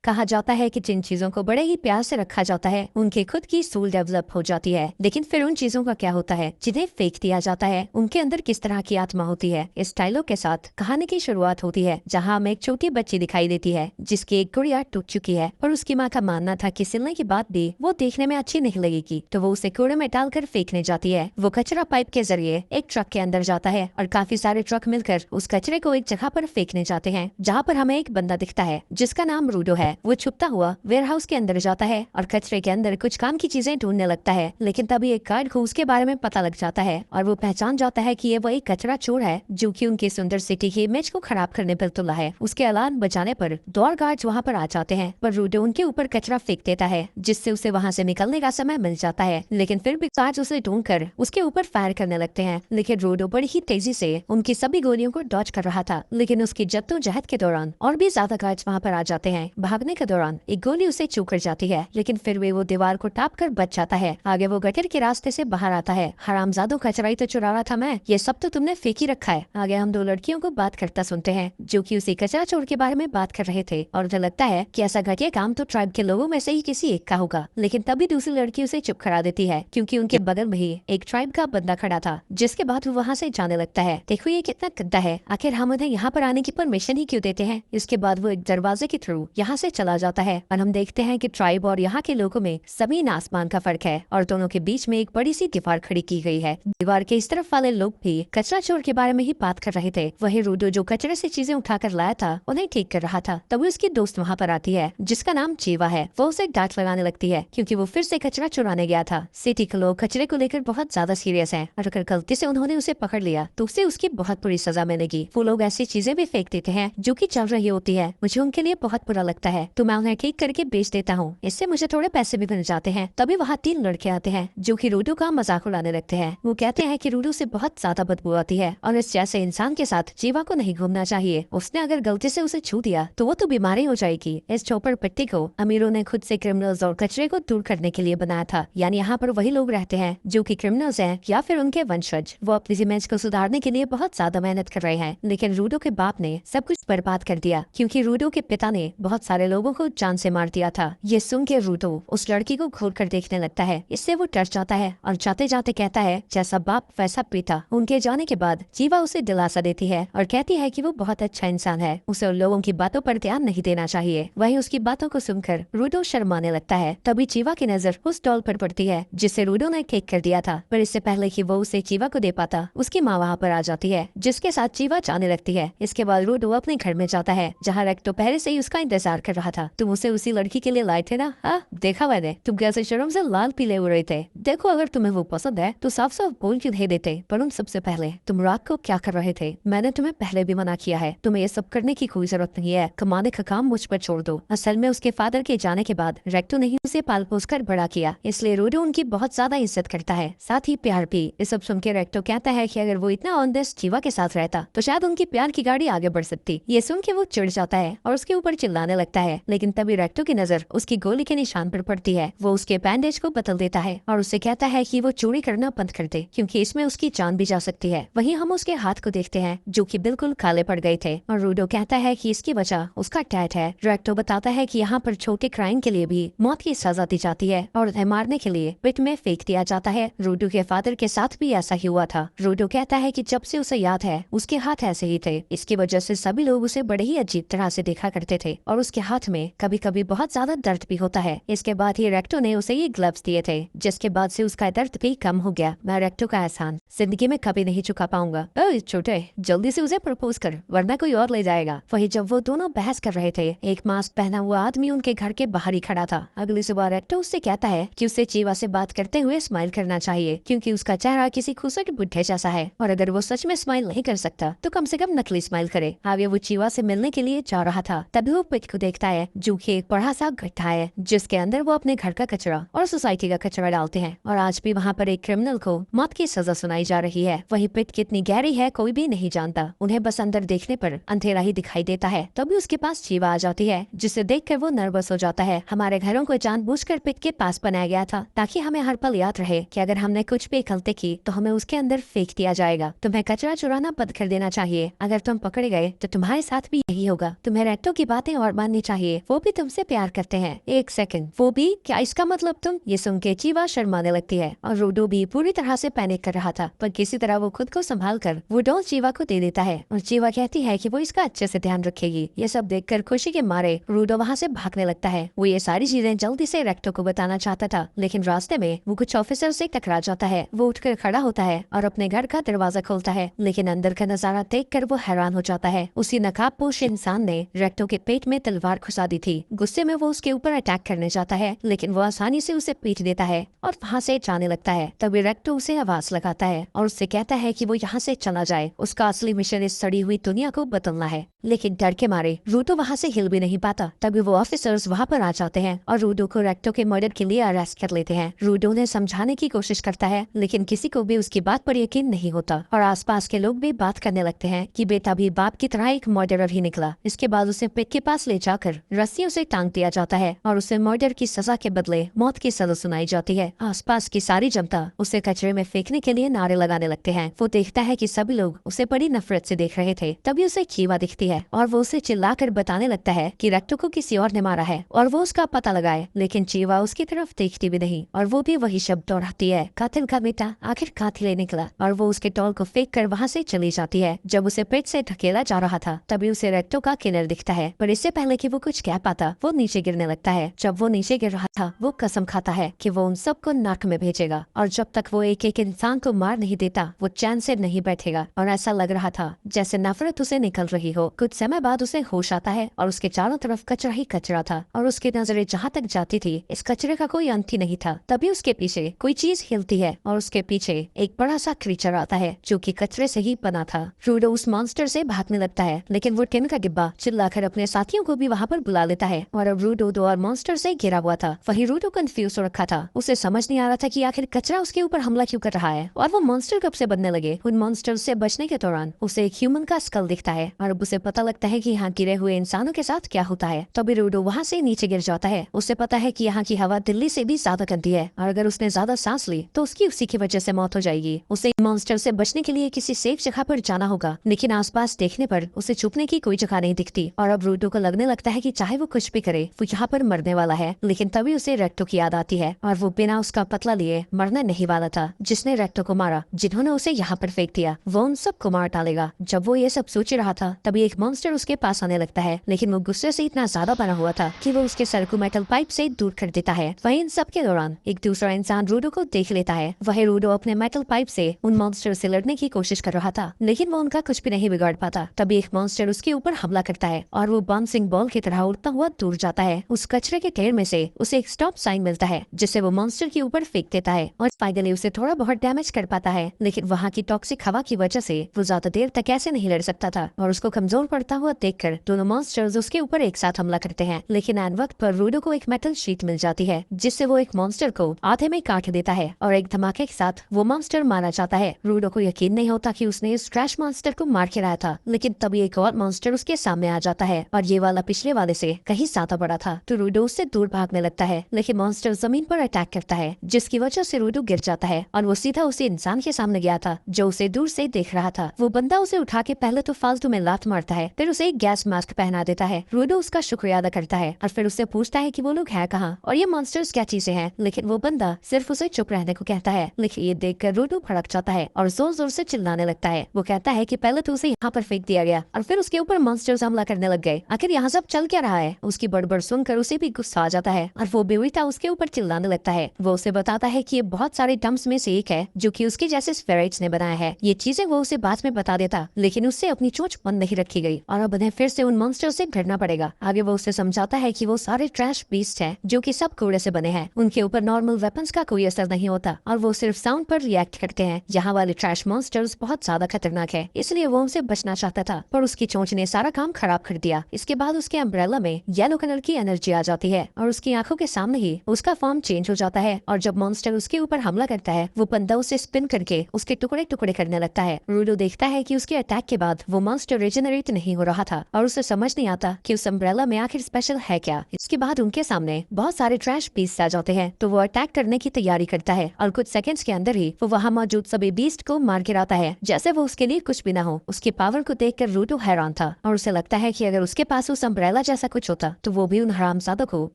कहा जाता है कि जिन चीजों को बड़े ही प्यार से रखा जाता है उनके खुद की सोल डेवलप हो जाती है, लेकिन फिर उन चीजों का क्या होता है जिन्हें फेंक दिया जाता है, उनके अंदर किस तरह की आत्मा होती है। इस डायलॉग के साथ कहानी की शुरुआत होती है, जहाँ हमें एक छोटी बच्ची दिखाई देती है जिसकी एक गुड़िया टूट चुकी है और उसकी माँ का मानना था कि सिलने के बाद भी वो देखने में अच्छी नहीं लगेगी, तो वो उसे कूड़े में डालकर फेंकने जाती है। वो कचरा पाइप के जरिए एक ट्रक के अंदर जाता है और काफी सारे ट्रक मिलकर उस कचरे को एक जगह पर फेंकने जाते हैं, जहाँ पर हमें एक बंदा दिखता है जिसका नाम रूडो है। वो छुपता हुआ वेयरहाउस के अंदर जाता है और कचरे के अंदर कुछ काम की चीजें ढूंढने लगता है, लेकिन तभी एक गार्ड को उसके बारे में पता लग जाता है और वो पहचान जाता है कि ये वो एक कचरा चोर है जो कि उनकी सुंदर सिटी की इमेज को खराब करने पर तुला है। उसके अलार्म बजाने पर दो और गार्ड्स वहाँ पर आ जाते हैं, पर रूडो उनके ऊपर कचरा फेंक देता है जिससे उसे वहाँ से निकलने का समय मिल जाता है, लेकिन फिर भी गार्ड्स उसे ढूंढकर उसके ऊपर फायर करने लगते हैं। लेकिन रूडो बड़ी ही तेजी से उनकी सभी गोलियों को डॉज कर रहा था, लेकिन उसकी जद्दोजहद के दौरान और भी ज्यादा गार्ड्स वहाँ पर आ जाते हैं। भागने के दौरान एक गोली उसे चूक कर जाती है, लेकिन फिर वे वो दीवार को टाप कर बच जाता है। आगे वो गटर के रास्ते से बाहर आता है। हरामजादों, कचरा ही तो चुरा रहा था मैं, ये सब तो तुमने फेंक ही रखा है। आगे हम दो लड़कियों को बात करता सुनते हैं जो कि उसी कचरा चोर के बारे में बात कर रहे थे, और उन्हें लगता है कि ऐसा घटिया काम तो ट्राइब के लोगों में से ही किसी एक का होगा। लेकिन तभी दूसरी लड़की उसे चुप करा देती है क्योंकि उनके बगल में ही एक ट्राइब का बंदा खड़ा था, जिसके बाद वो वहाँ से जाने लगता है। देखो ये कितना गंदा है, आखिर हम उन्हें यहाँ पर आने की परमिशन ही क्यों देते हैं। इसके बाद वो एक दरवाजे के थ्रू यहाँ से चला जाता है और हम देखते हैं कि ट्राइब और यहाँ के लोगों में जमीन आसमान का फर्क है और दोनों के बीच में एक बड़ी सी दीवार खड़ी की गई है। दीवार के इस तरफ वाले लोग भी कचरा चोर के बारे में ही बात कर रहे थे। वही रूडो जो कचरे से चीजें उठाकर लाया था उन्हें ठीक कर रहा था। तभी उसकी दोस्त वहाँ पर आती है जिसका नाम चीवा है। वो उसे डांट लगाने लगती है क्योंकि वो फिर से कचरा चुराने गया था। सिटी के लोग कचरे को लेकर बहुत ज्यादा सीरियस हैं और अगर गलती से उन्होंने उसे पकड़ लिया तो उसे उसकी बहुत बुरी सजा मिलेगी। वो लोग ऐसी चीजें भी फेंक देते हैं जो कि चल रही होती है, मुझे उनके लिए बहुत बुरा लगता है, तो मैं उन्हें ठीक करके बेच देता हूँ, इससे मुझे थोड़े पैसे भी मिल जाते हैं। तभी वहाँ तीन लड़के आते हैं जो कि रूडो का मजाक उड़ाने लगते हैं। वो कहते हैं कि रूडो से बहुत ज्यादा बदबू आती है और इस जैसे इंसान के साथ जीवा को नहीं घूमना चाहिए। उसने अगर गलती से उसे छू दिया तो वो तो बीमारी हो जाएगी। इस चौपर पट्टी को अमीरों ने खुद से क्रिमिनल्स और कचरे को दूर करने के लिए बनाया था, यानी यहाँ पर वही लोग रहते हैं जो कि क्रिमिनल्स हैं या फिर उनके वंशज। वो अपनी इमेज को सुधारने के लिए बहुत ज्यादा मेहनत कर रहे हैं, लेकिन रूडो के बाप ने सब कुछ बर्बाद कर दिया क्योंकि रूडो के पिता ने बहुत सारे लोगों को जान से मार दिया था। ये सुन के रूडो उस लड़की को घूर कर देखने लगता है। इससे वो डर जाता है और जाते जाते कहता है जैसा बाप वैसा पिता। उनके जाने के बाद जीवा उसे दिलासा देती है और कहती है कि वो बहुत अच्छा इंसान है, उसे उन लोगों की बातों पर ध्यान नहीं देना चाहिए। वहीं उसकी बातों को सुनकर रूडो शर्माने लगता है। तभी जीवा की नजर उस डॉल पर पड़ती है जिसे रूडो ने केक कर दिया था, पर इससे पहले कि वो उसे जीवा को दे पाता उसकी माँ वहाँ पर आ जाती है जिसके साथ जीवा जाने लगती है। इसके बाद रूडो अपने घर में जाता है जहाँ रेक्टो पहले से ही उसका इंतजार कर रहा था। तुम उसे उसी लड़की के लिए लाए थे ना? हाँ देखा मैंने, तुम कैसे शर्म से लाल पीले हो रहे थे। देखो अगर तुम्हें वो पसंद है तो साफ साफ बोल क्यों नहीं देते। पर उन सबसे पहले तुम रात को क्या कर रहे थे? मैंने तुम्हें पहले भी मना किया है, तुम्हें ये सब करने की कोई जरूरत नहीं है, कमाने का काम मुझ पर छोड़ दो। असल में उसके फादर के जाने के बाद रेक्टो ने ही उसे पाल पोस कर बड़ा किया, इसलिए रूडो उनकी बहुत ज्यादा इज्जत करता है, साथ ही प्यार भी। ये सब सुन के रेक्टो कहता है कि अगर वो इतना ऑन दिस जीवा के साथ रहता तो शायद उनकी प्यार की गाड़ी आगे बढ़ सकती। ये सुन के वो चिढ़ जाता है और उसके ऊपर चिल्लाने लगता है, लेकिन तभी रेक्टो की नजर उसकी गोली के निशान पर पड़ती है। वो उसके बैंडेज को बदल देता है और उससे कहता है कि वो चोरी करना बंद कर दे क्योंकि इसमें उसकी जान भी जा सकती है। वहीं हम उसके हाथ को देखते हैं जो कि बिल्कुल काले पड़ गए थे और रूडो कहता है कि इसकी वजह उसका टैट है। रेक्टो बताता है कि यहाँ पर छोटे क्राइम के लिए भी मौत की सजा दी जाती है और उन्हें मारने के लिए पिट में फेंक दिया जाता है। रूडो के फादर के साथ भी ऐसा ही हुआ था। रूडो कहता है कि जब से उसे याद है उसके हाथ ऐसे ही थे, इसकी वजह से सभी लोग उसे बड़े ही अजीब तरह से देखा करते थे और उसके हाथ में कभी कभी बहुत ज्यादा दर्द भी होता है। इसके बाद ही रेक्टो ने उसे ये ग्लव्स दिए थे जिसके बाद से उसका दर्द भी कम हो गया। मैं रेक्टो का एहसान जिंदगी में कभी नहीं चुका पाऊंगा। छोटे जल्दी से उसे प्रपोज कर वरना कोई और ले जाएगा। वही जब वो दोनों बहस कर रहे थे एक मास्क पहना हुआ आदमी उनके घर के बाहर ही खड़ा था। अगली सुबह रेक्टो उससे कहता है कि उसे चीवा से बात करते हुए स्माइल करना चाहिए क्योंकि उसका चेहरा किसी खूबसूरत बुढ़े जैसा है और अगर वो सच में स्माइल नहीं कर सकता तो कम से कम नकली स्माइल करे। आगे वो चीवा से मिलने के लिए जा रहा था, तभी वो पिट को देखता है जो कि एक बड़ा सा गड्ढा है जिसके अंदर वो अपने घर का कचरा और सोसाइटी का कचरा डालते हैं और आज भी वहाँ पर एक क्रिमिनल को मौत की सजा सुनाई जा रही है। वही पिट कितनी गहरी है कोई भी नहीं जानता, उन्हें बस अंदर देखने पर अंधेरा ही दिखाई देता है। तभी उसके पास चीवा आ जाती है जिसे देखकर वो नर्वस हो जाता है। हमारे घरों को जानबूझकर पिट के पास बनाया गया था ताकि हमें हर पल याद रहे कि अगर हमने कुछ भी गलती की तो हमें उसके अंदर फेंक दिया जाएगा। तुम्हें कचरा चुराना बंद कर देना चाहिए, अगर तुम पकड़े गए तो तुम्हारे साथ भी यही होगा। तुम्हें रेक्टो की बातें और माननी चाहिए चाहिए, वो भी तुमसे प्यार करते हैं। एक सेकंड, वो भी? क्या इसका मतलब तुम? ये सुन के चीवा शर्माने लगती है और रूडो भी पूरी तरह से पैनिक कर रहा था, पर किसी तरह वो खुद को संभाल कर वो डॉल चीवा को दे देता है और चीवा कहती है कि वो इसका अच्छे से ध्यान रखेगी। ये सब देखकर खुशी के मारे रूडो वहाँ से भागने लगता है। वो ये सारी चीजें जल्दी से रेक्टो को बताना चाहता था, लेकिन रास्ते में वो कुछ ऑफिसर से टकरा जाता है। वो उठकर खड़ा होता है और अपने घर का दरवाजा खोलता है, लेकिन अंदर का नजारा देखकर वो हैरान हो जाता है। उसी नकाबपोश इंसान ने रेक्टो के पेट में तलवार घुसा दी थी। गुस्से में वो उसके ऊपर अटैक करने जाता है, लेकिन वो आसानी से उसे पीट देता है और वहाँ से जाने लगता है। तभी रेक्टो उसे आवाज लगाता है और उससे कहता है कि वो यहाँ से चला जाए। उसका असली मिशन इस सड़ी हुई दुनिया को बदलना है, लेकिन डर के मारे रूडो वहाँ से हिल भी नहीं पाता। तभी वो ऑफिसर्स वहाँ पर आ जाते हैं और रूडो को रेक्टो के मर्डर के लिए अरेस्ट कर लेते हैं। रूडो ने समझाने की कोशिश करता है, लेकिन किसी को भी उसकी बात पर यकीन नहीं होता और आसपास के लोग भी बात करने लगते हैं कि बेटा भी बाप की तरह एक मर्डरर ही निकला। इसके बाद उसे पिट के पास ले जाकर रस्सियों से टांग दिया जाता है और उसे मर्डर की सजा के बदले मौत की सजा सुनाई जाती है। आसपास की सारी जनता उसे कचरे में फेंकने के लिए नारे लगाने लगते हैं। वो देखता है कि सभी लोग उसे बड़ी नफरत से देख रहे थे। तभी उसे चीवा दिखती है और वो उसे चिल्लाकर बताने लगता है कि रेक्टो को किसी और ने मारा है और वो उसका पता लगाए, लेकिन चीवा उसकी तरफ देखती भी नहीं और वो भी वही शब्द दोहराती है, कातिल का बेटा आखिर कातिल निकला। और वो उसके टॉल को फेंक कर वहाँ से चली जाती है। जब उसे पेट से ढकेला जा रहा था, तभी उसे रेक्टो का किलर दिखता है, पर इससे पहले कि वो कुछ कह पाता वो नीचे गिरने लगता है। जब वो नीचे गिर रहा था, वो कसम खाता है कि वो उन सबको नाक में भेजेगा और जब तक वो एक एक इंसान को मार नहीं देता वो चैन से नहीं बैठेगा। और ऐसा लग रहा था जैसे नफरत उसे निकल रही हो। कुछ समय बाद उसे होश आता है और उसके चारों तरफ कचरा ही कचरा था और उसकी नजरें जहाँ तक जाती थी इस कचरे का कोई अंत ही नहीं था। तभी उसके पीछे कोई चीज हिलती है और उसके पीछे एक बड़ा सा क्रीचर आता है जो कि कचरे से ही बना था। रूडो उस मॉन्स्टर से भागने लगता है, लेकिन वो टिन का डिब्बा चिल्लाकर अपने साथियों को भी वहाँ पर बुला लेता है और अब रूडो दो और मॉन्स्टर से घिरा हुआ था। वही रूडो कंफ्यूज हो रखा था। उसे समझ नहीं आ रहा था कि आखिर कचरा उसके ऊपर हमला क्यों कर रहा है और वो मॉन्स्टर कब से बनने लगे। उन मॉन्स्टर से बचने के दौरान उसे एक ह्यूमन का स्कल दिखता है और अब उसे पता लगता है कि यहाँ गिरे हुए इंसानों के साथ क्या होता है। तभी रूडो वहाँ से नीचे गिर जाता है। उसे पता है कि यहाँ की हवा दिल्ली से भी ज्यादा गंदी है और अगर उसने ज्यादा सांस ली तो उसकी उसी की वजह से मौत हो जाएगी। उसे मॉन्स्टर से बचने के लिए किसी सेफ जगह पर जाना होगा, लेकिन आसपास देखने पर उसे छुपने की कोई जगह नहीं दिखती और अब रूडो को लगने लगता है कि चाहे वो कुछ भी करे वो यहाँ पर मरने वाला है। लेकिन तभी उसे रेक्टो की याद आती है और वो बिना उसका पतला लिए मरने नहीं वाला था। जिसने रेक्टो को मारा, जिन्होंने उसे यहाँ पर फेंक दिया, वो उन सबको मार डालेगा। जब वो ये सब सोच रहा था तभी एक मॉन्स्टर उसके पास आने लगता है, लेकिन वो गुस्से से इतना ज्यादा बना हुआ था कि वो उसके सर को मेटल पाइप से दूर कर देता है। वहीं इन सब के दौरान एक दूसरा इंसान रूडो को देख लेता है। वही रूडो अपने मेटल पाइप से उन मॉन्स्टर से लड़ने की कोशिश कर रहा था, लेकिन वो उनका कुछ भी नहीं बिगाड़ पाता। तभी एक मॉन्स्टर उसके ऊपर हमला करता है और वो बाउंसिंग बॉल की तरह उड़ता हुआ दूर जाता है। उस कचरे के ढेर में से उसे एक स्टॉप साइन मिलता है जिसे वो मॉन्स्टर के ऊपर फेंक देता है और फाइनली उसे थोड़ा बहुत डैमेज कर पाता है, लेकिन वहाँ की टॉक्सिक हवा की वजह से वो ज्यादा देर तक ऐसे नहीं लड़ सकता था और उसको कमजोर पड़ता हुआ देखकर दोनों मॉन्स्टर्स उसके ऊपर एक साथ हमला करते हैं। लेकिन एन वक्त पर रूडो को एक मेटल शीट मिल जाती है जिससे वो एक मॉन्स्टर को आधे में काट देता है और एक धमाके के साथ वो मॉन्स्टर मारा जाता है। रूडो को यकीन नहीं होता कि उसने इस ट्रैश मॉन्स्टर को मार के रहा था, लेकिन तभी एक और मॉन्स्टर उसके सामने आ जाता है और ये वाला पिछले वाले से कहीं ज्यादा बड़ा था। तो रूडो उससे दूर भागने लगता है, लेकिन मॉन्स्टर जमीन पर अटैक करता है जिसकी वजह से रूडो गिर जाता है और वो सीधा उसी इंसान के सामने गया था जो उसे दूर से देख रहा था। वो बंदा उसे उठा के पहले तो फालतू में लात मारता है, फिर उसे एक गैस मास्क पहना देता है। रूडो उसका शुक्रिया अदा करता है और फिर उससे पूछता है कि वो लोग है कहाँ और ये मॉन्स्टर्स क्या चीजें हैं, लेकिन वो बंदा सिर्फ उसे चुप रहने को कहता है। लेकिन ये देखकर रूडो भड़क जाता है और जोर जोर से चिल्लाने लगता है। वो कहता है कि पहले तो उसे यहाँ पर फेंक दिया गया और फिर उसके ऊपर मॉन्स्टर्स हमला करने लग गए, आखिर यहाँ सब चल क्या रहा है। उसकी बड़बड़ सुनकर उसे भी गुस्सा आ जाता है और वो बेवजह उसके ऊपर चिल्लाने लगता है। वो उसे बताता है कि ये बहुत सारे डम्प्स में से एक है जो कि उसके जैसे स्फेराइट्स ने बनाया है। ये चीजें वो उसे बाद में बता देता, लेकिन उससे अपनी चोंच बंद नहीं रखी गई और अब उन्हें फिर से उन मॉन्स्टर से भिड़ना पड़ेगा। आगे वो उसे समझाता है कि वो सारे ट्रैश बीस्ट हैं जो कि सब कूड़े से बने हैं, उनके ऊपर नॉर्मल वेपन्स का कोई असर नहीं होता और वो सिर्फ साउंड पर रिएक्ट करते हैं। यहाँ वाले ट्रैश मॉन्स्टर्स बहुत ज्यादा खतरनाक है, इसलिए वो उनसे बचना चाहता था, पर उसकी चोंच ने सारा काम खराब कर दिया। इसके बाद उसके अम्ब्रेला में येलो कलर की एनर्जी आ जाती है और उसकी आंखों के सामने ही उसका फॉर्म चेंज हो जाता है और जब मॉन्स्टर उसके ऊपर हमला करता है वो बंदा उसे स्पिन करके उसके टुकड़े टुकड़े करने लगता है। रूडो देखता है कि उसके अटैक के बाद वो मॉन्स्टर रिजेनरेट नहीं हो रहा था और उसे समझ नहीं आता कि उस अम्ब्रेला में आखिर स्पेशल है क्या। इसके बाद उनके सामने बहुत सारे ट्रैश पीस आ जाते हैं, तो वो अटैक करने की तैयारी करता है और कुछ सेकंड्स के अंदर ही वो वहाँ मौजूद सभी बीस्ट को मार गिराता है जैसे वो उसके लिए कुछ भी ना हो। उसकी पावर को देखकर रूडो हैरान था और उसे लगता है कि अगर उसके पास उस अम्ब्रेला आज ऐसा कुछ होता तो वो भी उन हरामजादों को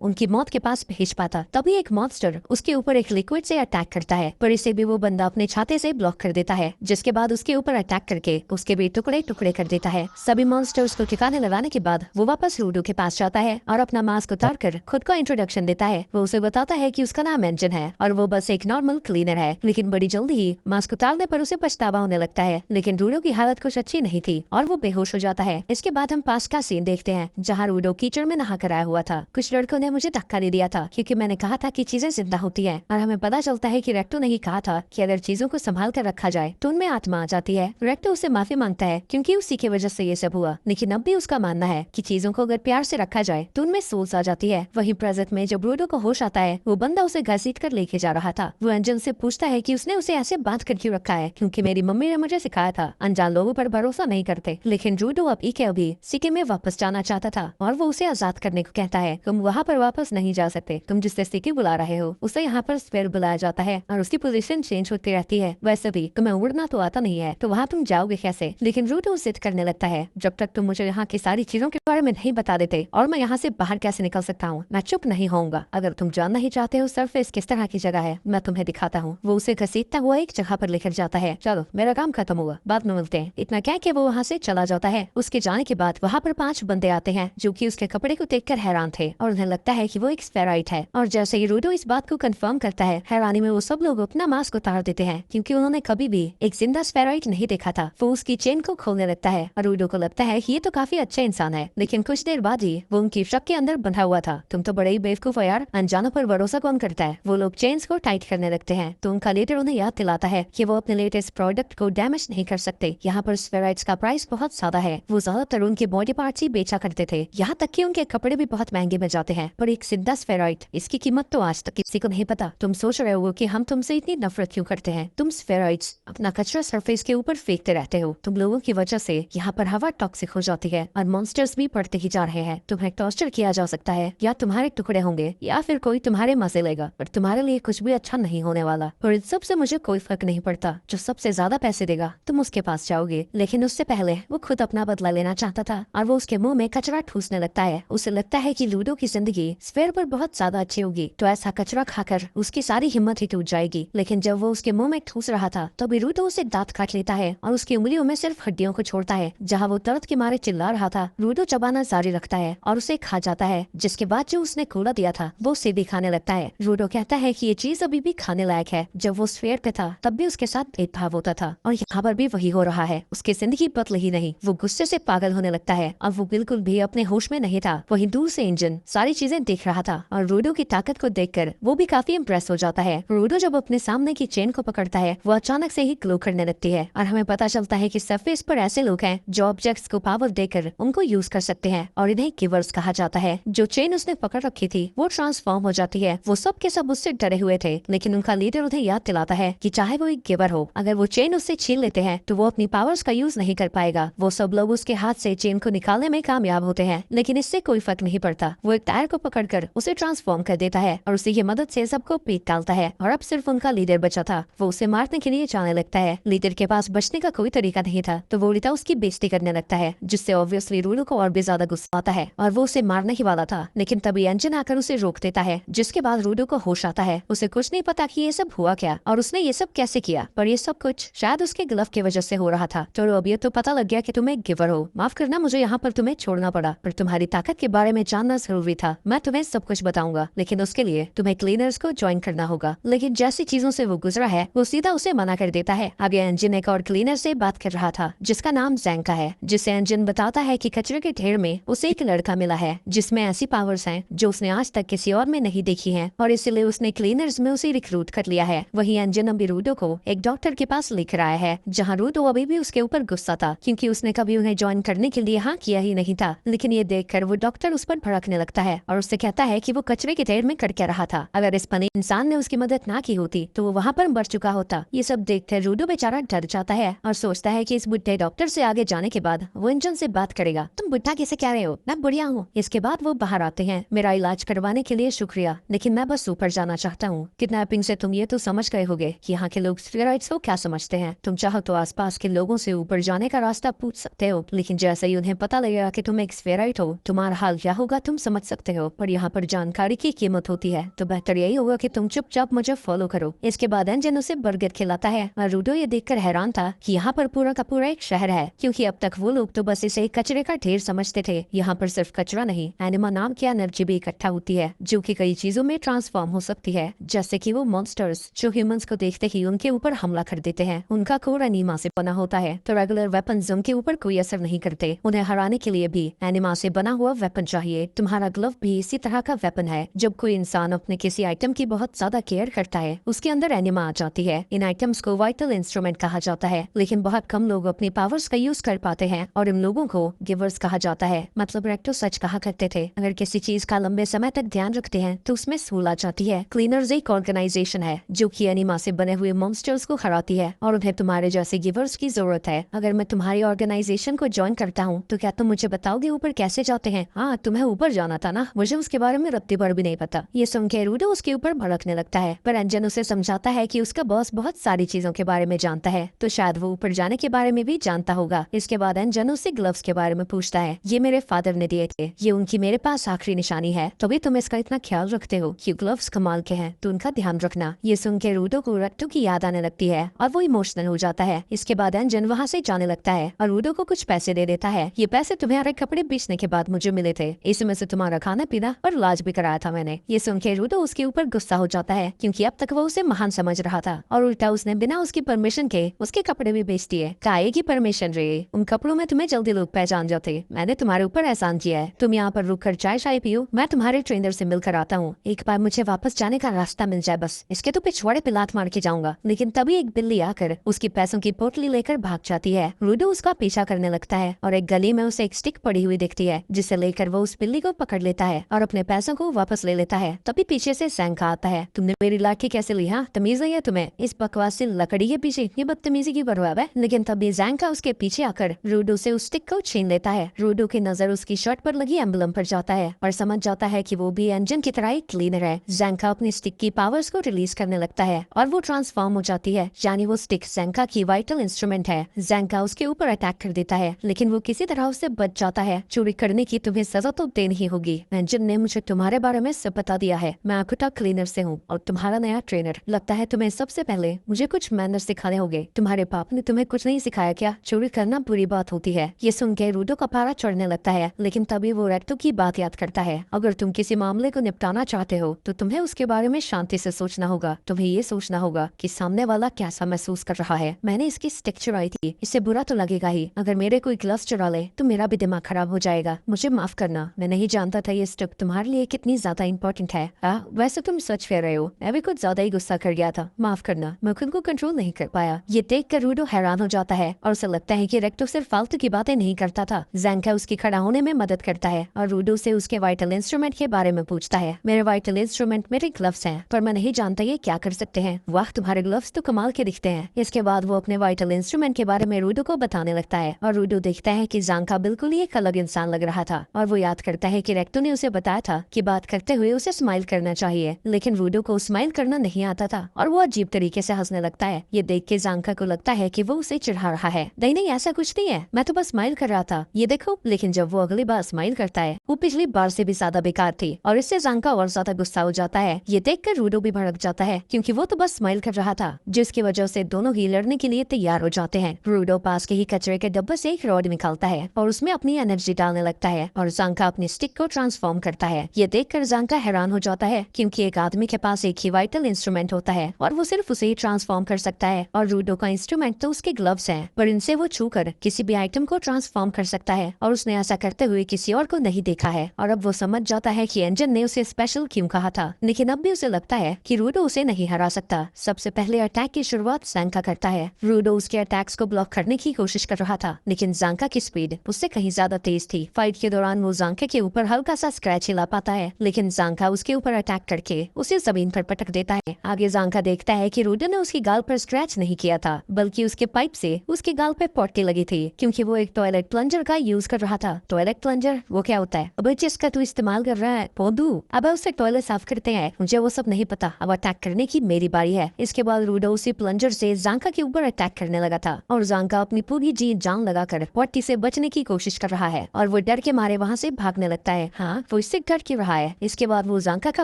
उनकी मौत के पास भेज पाता। तभी एक मॉन्स्टर उसके ऊपर एक लिक्विड से अटैक करता है, पर इसे भी वो बंदा अपने छाते से ब्लॉक कर देता है, जिसके बाद उसके ऊपर अटैक करके उसके भी टुकड़े टुकड़े कर देता है। सभी मॉन्स्टर्स को ठिकाने लगाने के बाद वो वापस रूडो के पास जाता है और अपना मास्क उतार कर खुद का इंट्रोडक्शन देता है। वो उसे बताता है कि उसका नाम एंजन है और वो बस एक नॉर्मल क्लीनर है। लेकिन बड़ी जल्दी ही मास्क उतारने पर उसे पछतावा होने लगता है। लेकिन रूडो की हालत कुछ अच्छी नहीं थी और वो बेहोश हो जाता है। इसके बाद हम पास का सीन देखते हैं जहाँ रूडो कीचड़ में नहा कर आया हुआ था। कुछ लड़कों ने मुझे धक्का दे दिया था क्योंकि मैंने कहा था कि चीजें जिंदा होती हैं, और हमें पता चलता है कि रेक्टो ने ही कहा था कि अगर चीजों को संभाल कर रखा जाए तो उनमें आत्मा आ जाती है। रेक्टो उससे माफी मांगता है क्योंकि उसी की वजह से ये सब हुआ, लेकिन अब भी उसका मानना है कि चीजों को अगर प्यार से रखा जाए तो उनमें सोल्स आ जाती है। वहीं प्रेजेंट में जब रूडो को होश आता है, वो बंदा उसे घसीट कर लेके जा रहा था। वो एंजन से पूछता है कि उसने उसे ऐसे बांध कर क्यों रखा है, क्योंकि मेरी मम्मी ने मुझे सिखाया था अनजान लोगों पर भरोसा नहीं करते। लेकिन रूडो अभी सिक्के में वापस जाना चाहता था और वो उसे आजाद करने को कहता है। तुम वहाँ पर वापस नहीं जा सकते, तुम जिससे सिक्के बुला रहे हो उसे यहाँ पर स्पेयर बुलाया जाता है और उसकी पोजीशन चेंज होती रहती है। वैसे भी तुम्हें उड़ना तो आता नहीं है, तो वहाँ तुम जाओगे कैसे? लेकिन रूडो जिद करने लगता है, जब तक तुम मुझे यहाँ की सारी चीजों के बारे में नहीं बता देते और मैं यहाँ से बाहर कैसे निकल सकता हूँ, मैं चुप नहीं होऊंगा। अगर तुम जानना ही चाहते हो सरफेस किस तरह की जगह है, मैं तुम्हें दिखाता हूँ। वो उसे घसीटता हुआ एक जगह पर लेकर जाता है। चलो मेरा काम खत्म हुआ, बाद में मिलते हैं। इतना कह के वो वहाँ से चला जाता है। उसके जाने के बाद वहाँ पर 5 बंदे आते हैं जो कि उसके कपड़े को देखकर हैरान थे और उन्हें लगता है कि वो एक स्फेराइट है। और जैसे ही रूडो इस बात को कंफर्म करता है, हैरानी में वो सब लोग अपना मास्क उतार देते हैं क्योंकि उन्होंने कभी भी एक जिंदा स्फेराइट नहीं देखा था। वो उसकी चेन को खोलने लगता है और रूडो को लगता है कि ये तो काफी अच्छा इंसान है, लेकिन कुछ देर बाद ही वो उनकी शक के अंदर बंधा हुआ था। तुम तो बड़े ही बेवकूफ हो यार, अनजानों पर भरोसा कौन करता है। वो लोग चेन्स को टाइट करने लगते हैं तो उनका लीडर उन्हें याद दिलाता है कि वो अपने लेटेस्ट प्रोडक्ट को डैमेज नहीं कर सकते। यहाँ पर स्फेराइट्स का प्राइस बहुत ज्यादा है। वो ज्यादातर उनके बॉडी पार्ट्स ही बेचा करते थे, यहाँ तक कि उनके कपड़े भी बहुत महंगे मिल जाते हैं। पर एक जिंदा स्फेराइट, इसकी कीमत तो आज तक किसी को नहीं पता। तुम सोच रहे हो कि हम तुमसे इतनी नफरत क्यों करते हैं? तुम स्फेराइट्स अपना कचरा सरफेस के ऊपर फेंकते रहते हो। तुम लोगों की वजह से यहाँ पर हवा टॉक्सिक हो जाती है और मॉन्स्टर्स भी बढ़ते ही जा रहे हैं। तुम्हें टॉर्चर किया जा सकता है, या तुम्हारे टुकड़े होंगे, या फिर कोई तुम्हारे मजे लेगा, पर तुम्हारे लिए कुछ भी अच्छा नहीं होने वाला। और इन सब से मुझे कोई फर्क नहीं पड़ता, जो सबसे ज्यादा पैसे देगा तुम उसके पास जाओगे। लेकिन उससे पहले वो खुद अपना बदला लेना चाहता था और वो उसके मुंह में कचरा ठूसने लगता है। उसे लगता है कि लूडो की जिंदगी स्फेयर पर बहुत ज्यादा अच्छी होगी, तो ऐसा कचरा खाकर उसकी सारी हिम्मत ही टूट जाएगी। लेकिन जब वो उसके मुंह में ठूस रहा था तभी रूडो उसे दांत काट लेता है और उसकी उंगलियों में सिर्फ हड्डियों को छोड़ता है। जहाँ वो दर्द के मारे चिल्ला रहा था, रूडो चबाना जारी रखता है और उसे खा जाता है, जिसके बाद जो उसने कूड़ा दिया था वो उसे भी खाने लगता है। रूडो कहता है कि ये चीज अभी भी खाने लायक है। जब वो स्फेयर पे था तब भी उसके साथ भेदभाव होता था और यहाँ पर भी वही हो रहा है। उसकी जिंदगी बदल ही नहीं, वो गुस्से से पागल होने लगता है और वो बिल्कुल भी अपने होश में नहीं था। वहीं दूर से इंजन सारी चीजें देख रहा था और रूडो की ताकत को देखकर वो भी काफी इम्प्रेस हो जाता है। रूडो जब अपने सामने की चेन को पकड़ता है, वो अचानक से ही ग्लो करने लगती है और हमें पता चलता है कि सरफेस पर ऐसे लोग हैं जो ऑब्जेक्ट्स को पावर देकर उनको यूज कर सकते हैं और इन्हें गिवर्स कहा जाता है। जो चेन उसने पकड़ रखी थी वो ट्रांसफॉर्म हो जाती है। वो सब के सब उससे डरे हुए थे, लेकिन उनका लीडर उन्हें याद दिलाता है कि चाहे वो एक गिवर हो, अगर वो चेन उससे छीन लेते हैं तो वो अपनी पावर्स का यूज नहीं कर पाएगा। वो सब लोग उसके हाथ से चेन को निकालने में कामयाब होते हैं, लेकिन इससे कोई फर्क नहीं पड़ता। वो एक टायर को पकड़कर उसे ट्रांसफॉर्म कर देता है और उसी की मदद से सबको पीट डालता है और अब सिर्फ उनका लीडर बचा था। वो उसे मारने के लिए जाने लगता है। लीडर के पास बचने का कोई तरीका नहीं था, तो वो रीता उसकी बेइज्जती करने लगता है, जिससे ऑब्वियसली रूडो को और भी ज्यादा गुस्सा आता है और वो उसे मारने ही वाला था। लेकिन तभी एंजन आकर उसे रोक देता है, जिसके बाद रूडो को होश आता है। उसे कुछ नहीं पता कि ये सब हुआ क्या और उसने ये सब कैसे किया, पर ये सब कुछ शायद उसके ग्लव की वजह से हो रहा था। तो अब ये तो पता लग गया कि तुम एक गिवर हो। माफ करना, मुझे यहाँ पर तुम्हें छोड़ना पड़ा, पर तुम्हारी ताकत के बारे में जानना जरूरी था। मैं तुम्हें सब कुछ बताऊंगा, लेकिन उसके लिए तुम्हें क्लीनर्स को ज्वाइन करना होगा। लेकिन जैसी चीजों से वो गुजरा है, वो सीधा उसे मना कर देता है। आगे एंजन एक और क्लीनर से बात कर रहा था जिसका नाम जैंग का है, जिसे एंजन बताता है कि कचरे के ढेर में उसे एक लड़का मिला है जिसमें ऐसी पावर्स हैं जो उसने आज तक किसी और में नहीं देखी हैं, और इसलिए उसने क्लीनर्स में उसे रिक्रूट कर लिया है। वही एंजन अभी रूडो को एक डॉक्टर के पास लेकर आया है, जहाँ रूडो अभी भी उसके ऊपर गुस्सा था क्योंकि उसने कभी उन्हें ज्वाइन करने के लिए हाँ किया ही नहीं था। लेकिन ये देखकर वो डॉक्टर उस पर भड़कने लगता है और उससे कहता है कि वो कचरे के ढेर में कट क्या रहा था। अगर इस फनी इंसान ने उसकी मदद ना की होती तो वो वहाँ पर मर चुका होता। ये सब देखकर रूडो बेचारा डर जाता है और सोचता है कि इस बुढ़े डॉक्टर से आगे जाने के बाद वो इंजन से बात करेगा। तुम बुढ़ा कैसे कह रहे हो, मैं बढ़िया हूँ। इसके बाद वो बाहर आते हैं। मेरा इलाज करवाने के लिए शुक्रिया, लेकिन मैं बस ऊपर जाना चाहता हूँ। किडनैपिंग से तुम ये तो समझ गए होगे कि यहाँ के लोग स्टेरॉइड्स को क्या समझते हैं। तुम चाहो तो आसपास के लोगों से ऊपर जाने का रास्ता पूछ सकते हो, लेकिन जैसे ही उन्हें पता लगेगा कि तुम एक स्फेराइड स्प्राइट हो, तुम्हारा हाल क्या होगा तुम समझ सकते हो, पर यहाँ पर जानकारी की कीमत होती है, तो बेहतर यही होगा कि तुम चुपचाप मुझे फॉलो करो। इसके बाद एंजन उसे बर्गर खिलाता है और रूडो ये देखकर हैरान था कि यहाँ पर पूरा का पूरा एक शहर है, क्योंकि अब तक वो लोग तो बस इसे कचरे का ढेर समझते थे। यहाँ पर सिर्फ कचरा नहीं, एनिमा नाम की एनर्जी भी इकट्ठा होती है, जो कि कई चीजों में ट्रांसफॉर्म हो सकती है, जैसे कि वो मॉन्स्टर्स जो ह्यूमंस को देखते ही उनके ऊपर हमला कर देते हैं। उनका कोर एनिमा से बना होता है, तो रेगुलर वेपन्स उनके ऊपर कोई असर नहीं करते। उन्हें हराने के लिए भी एनिमा से बना हुआ वेपन चाहिए। तुम्हारा ग्लव भी इसी तरह का वेपन है। जब कोई इंसान अपने किसी आइटम की बहुत ज्यादा केयर करता है, उसके अंदर एनिमा आ जाती है। इन आइटम्स को वाइटल इंस्ट्रूमेंट कहा जाता है, लेकिन बहुत कम लोग अपनी पावर्स का यूज कर पाते हैं, और इन लोगों को गिवर्स कहा जाता है। मतलब रेक्टो सच कहा करते थे, अगर किसी चीज का लंबे समय तक ध्यान रखते हैं तो उसमें सूल आ जाती है। क्लीनर्स एक ऑर्गेनाइजेशन है जो कि एनिमा से बने हुए मॉन्स्टर्स को हराती है, और उन्हें तुम्हारे जैसे गिवर्स की जरूरत है। अगर मैं तुम्हारी ऑर्गेनाइजेशन को ज्वाइन करता हूँ तो क्या तुम मुझे बताओगे ऊपर कैसे जाते हैं? हाँ, तुम्हें ऊपर जाना था ना, मुझे उसके बारे में रत्ती भर भी नहीं पता। ये सुन के रूडो उसके ऊपर भड़कने लगता है, पर एंजन उसे समझाता है कि उसका बॉस बहुत सारी चीजों के बारे में जानता है, तो शायद वो ऊपर जाने के बारे में भी जानता होगा। इसके बाद एंजन उससे ग्लव्स के बारे में पूछता है। ये मेरे फादर ने दिए थे, ये उनकी मेरे पास आखिरी निशानी है, तभी तुम इसका इतना ख्याल रखते हो कि ग्लव्स कमाल के हैं, तो उनका ध्यान रखना। ये सुन के रूडो को रट्टू की याद आने लगती है और वो इमोशनल हो जाता है। इसके बाद एंजन वहाँ से जाने लगता है और रूडो को कुछ पैसे दे देता है। ये पैसे तुम्हारे कपड़े बेचने के बाद मुझे मिले थे, इसमें से तुम्हारा खाना पीना और इलाज भी कराया था मैंने। ये सुन के रूडो उसके ऊपर गुस्सा हो जाता है, क्योंकि अब तक वो उसे महान समझ रहा था, और उल्टा उसने बिना उसकी परमिशन के उसके कपड़े भी बेच दिए। काहे की परमिशन रे? उन कपड़ों में तुम्हें जल्दी लोग पहचान जाते। मैंने तुम्हारे ऊपर एहसान किया है, तुम यहाँ पर रुक कर चाय शाय पियो, मैं तुम्हारे ट्रेनर से मिलकर आता हूँ। एक बार मुझे वापस जाने का रास्ता मिल जाए बस, इसके तो पिछवाड़े पे लात मार के जाऊंगा। लेकिन तभी एक बिल्ली आकर उसकी पैसों की पोटली लेकर भाग जाती है। रूडो उसका पीछा करने लगता है और एक गली में उसे एक स्टिक पड़ी हुई दिखती है, जिसे लेकर वो उस बिल्ली को पकड़ लेता है और अपने पैसों को वापस ले लेता है। तभी पीछे से सैंका आता है। तुमने मेरी लाठी कैसे ली? हाँ, तमीज नहीं है तुम्हें? इस बकवास से लकड़ी के पीछे इतनी बदतमीजी की परवाह है? लेकिन तभी जैंका उसके पीछे आकर रूडो से उस स्टिक को छीन लेता है। रूडो की नजर उसकी शर्ट पर लगी एम्बलम पर जाता है और समझ जाता है कि वो भी इंजन की तरह एक क्लीनर है। जैंका अपनी स्टिक की पावर्स को रिलीज करने लगता है और वो ट्रांसफॉर्म हो जाती है, यानी वो स्टिक जैंका की वाइटल इंस्ट्रूमेंट है। जैंका उसके ऊपर अटैक कर देता है, लेकिन वो किसी तरह उससे बच जाता है। चोरी करने की तुम्हें सजा तो देनी ही होगी। इंजन ने मुझे तुम्हारे बारे में सब बता दिया है। मैं अकुटा क्लीनर से हूँ और तुम्हारा नया ट्रेनर। लगता है तुम्हें सबसे पहले मुझे कुछ मैनर सिखाने होंगे। तुम्हारे पाप ने तुम्हें कुछ नहीं सिखाया क्या? चोरी करना बुरी बात होती है। ये सुन के रूडो का पारा चढ़ने लगता है, लेकिन तभी वो रेक्टो की बात याद करता है। अगर तुम किसी मामले को निपटाना चाहते हो तो तुम्हें उसके बारे में शांति से सोचना होगा। तुम्हें ये सोचना होगा कि सामने वाला कैसा महसूस कर रहा है। मैंने इसकी स्टिक चुराई थी, इससे बुरा तो लगेगा ही। अगर मेरे कोई ग्लव्स चुरा ले तो मेरा भी दिमाग खराब हो जाएगा। मुझे माफ करना, मैं नहीं जानता था ये स्टिक तुम्हारे लिए कितनी ज्यादा इम्पोर्टेंट है। वैसे तुम सच कह रहे हो, मैं भी कुछ ज्यादा ही गुस्सा कर गया था, माफ करना, मैं खुद को कंट्रोल नहीं कर पाया। ये देख कर रूडो हैरान हो जाता है और उसे लगता है कि रेक्टो सिर्फ फालतू की बातें नहीं करता था। जैंका उसकी खड़ा होने में मदद करता है और रूडो से उसके वाइटल इंस्ट्रूमेंट के बारे में पूछता है। मेरे वाइटल इंस्ट्रूमेंट मेरे ग्लव्स हैं, पर मैं नहीं जानता ये क्या कर सकते हैं। वाह, तुम्हारे ग्लव्स तो कमाल के दिखते हैं। इसके बाद वो अपने वाइटल इंस्ट्रूमेंट के बारे में रूडो को बताने लगता है और रूडो देखता है कि जैंका बिल्कुल ही एक अलग इंसान लग रहा था, और वो याद करता है कि रेक्टो ने उसे बताया था कि बात करते हुए उसे स्माइल करना चाहिए, लेकिन रूडो को स्माइल करना नहीं आता था और वो अजीब तरीके से हंसने लगता है। ये देख के जैंका को लगता है कि वो उसे चिढ़ा रहा है। नहीं नहीं, ऐसा कुछ नहीं है, मैं तो बस स्माइल कर रहा था, ये देखो। लेकिन जब वो अगली बार स्माइल करता है वो पिछली बार से भी ज्यादा बेकार थी, और इससे जैंका और ज्यादा गुस्सा हो जाता है। ये देखकर रूडो भी भड़क जाता है, क्योंकि वो तो बस स्माइल कर रहा था, जिसकी वजह से दोनों ही लड़ने के लिए तैयार हो जाते हैं। रूडो पास के ही कचरे के डब्बे से एक रॉड निकालता है और उसमें अपनी एनर्जी डालने लगता है, और जैंका अपनी स्टिक को ट्रांसफॉर्म करता है। ये देखकर जैंका हैरान हो जाता है, क्योंकि एक आदमी के पास एक ही वाइटल इंस्ट्रूमेंट होता है और वो सिर्फ उसे ही ट्रांसफॉर्म कर सकता है, और रूडो का इंस्ट्रूमेंट तो उसके ग्लव्स हैं, पर इनसे वो छूकर किसी भी आइटम को ट्रांसफॉर्म कर सकता है, और उसने ऐसा करते हुए किसी और को नहीं देखा है। और अब वो समझ जाता है कि एंजन ने उसे स्पेशल क्यों कहा था, लेकिन अब भी उसे लगता है कि रूडो उसे नहीं हरा सकता। सबसे पहले अटैक की शुरुआत जैंका करता है। रूडो उसके अटैक्स को ब्लॉक करने की कोशिश कर रहा था, लेकिन जैंका की स्पीड उससे कहीं ज्यादा तेज थी। फाइट के दौरान वो जैंका के ऊपर हल्का सा स्क्रैच हिला पाता है, लेकिन जैंका उसके ऊपर अटैक करके उसे जमीन पर पटक देता है। आगे जैंका देखता है कि रूडो ने उसकी गाल पर स्क्रैच नहीं किया था, बल्कि उसके पाइप से उसके गाल पे पट्टी लगी थी, क्योंकि वो एक टॉयलेट प्लंजर का यूज कर रहा था। टॉयलेट प्लंजर वो क्या होता है? अब जिसका तू इस्तेमाल कर रहा है पोदू, अब उससे टॉयलेट साफ करते हैं, मुझे वो सब नहीं पता। अब अटैक करने की मेरी बारी है। इसके बाद रूडो उसी प्लंजर से जैंका के ऊपर अटैक करने लगा था, और जैंका अपनी पूरी जी जान लगाकर पट्टी से बचने की कोशिश कर रहा है, और वो डर के मारे वहाँ से भागने लगता है। हाँ, वो इससे डर क्यों रहा है। इसके बाद वो जांका का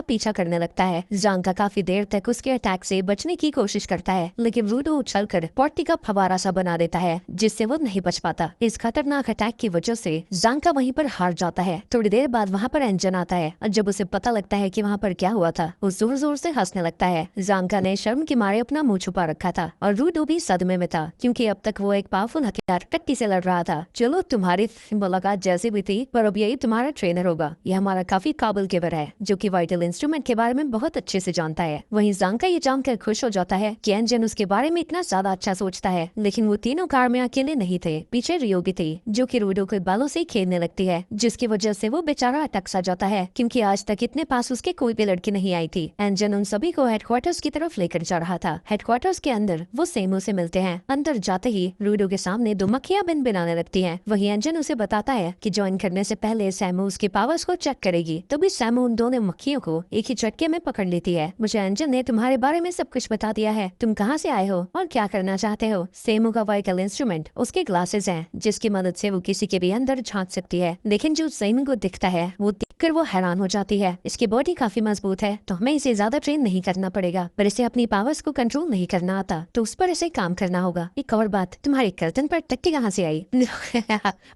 पीछा करने लगता है। जांका काफी देर तक उसके अटैक से बचने की कोशिश करता है, लेकिन रूडो उछलकर पॉटी का फवारा सा बना देता है, जिससे वो नहीं बच पाता। इस खतरनाक अटैक की वजह से जांका वहीं पर हार जाता है। थोड़ी देर बाद वहाँ पर एंजन आता है और जब उसे पता लगता है कि वहाँ पर क्या हुआ था, वो जोर जोर से हंसने लगता है। जांका ने शर्म के मारे अपना मुंह छुपा रखा था और रूडो भी सदमे में था, क्योंकि अब तक वो एक पावरफुल हथियार टट्टी से लड़ रहा था। चलो, तुम्हारी मुलाकात जैसी भी थी, पर अब यही तुम्हारा ट्रेनर होगा। यह हमारा काफी काबिल गिवर है, जो कि वाइटल इंस्ट्रूमेंट के बारे में बहुत अच्छे से जानता है। वहीं जांका ये जानकर खुश हो जाता है कि एंजन उसके बारे में इतना ज्यादा अच्छा सोचता है। लेकिन वो तीनों कार में अकेले नहीं थे, पीछे रियो भी थी, जो कि रूडो के बालों से खेलने लगती है, जिसकी वजह से वो बेचारा अटक सा जाता है, क्योंकि आज तक इतने पास उसके कोई भी लड़की नहीं आई थी। एंजन उन सभी को हेडक्वार्टर्स की तरफ लेकर जा रहा था। हेडक्वार्टर्स के अंदर वो सेमू से मिलते हैं। अंदर जाते ही रूडो के सामने दो मक्खियां बिन बिनाने लगती हैं। वहीं एंजन उसे बताता है कि ज्वाइन करने से पहले सैमू उसके पावर्स को चेक करेगी। तभी सैमू उन दोनों मक्खियों को एक ही झटके में पकड़ लेती है। मुझे एंजन ने तुम्हारे बारे में सब कुछ बता दिया है। तुम कहाँ से आए हो और क्या करना चाहते हो। सैमू का वाइटल इंस्ट्रूमेंट उसके ग्लासेस हैं, जिसकी मदद से वो किसी के भी अंदर झांक सकती है। लेकिन जो सैमू को दिखता है वो देखकर वो हैरान हो जाती है। इसकी बॉडी काफी मजबूत है, तो हमें इसे ज्यादा ट्रेन नहीं करना पड़ेगा, पर इसे अपनी पावर्स को कंट्रोल नहीं करना आता, तो उस पर इसे काम करना होगा। एक और बात, तुम्हारे कर्तन पर टट्टी कहाँ से आई।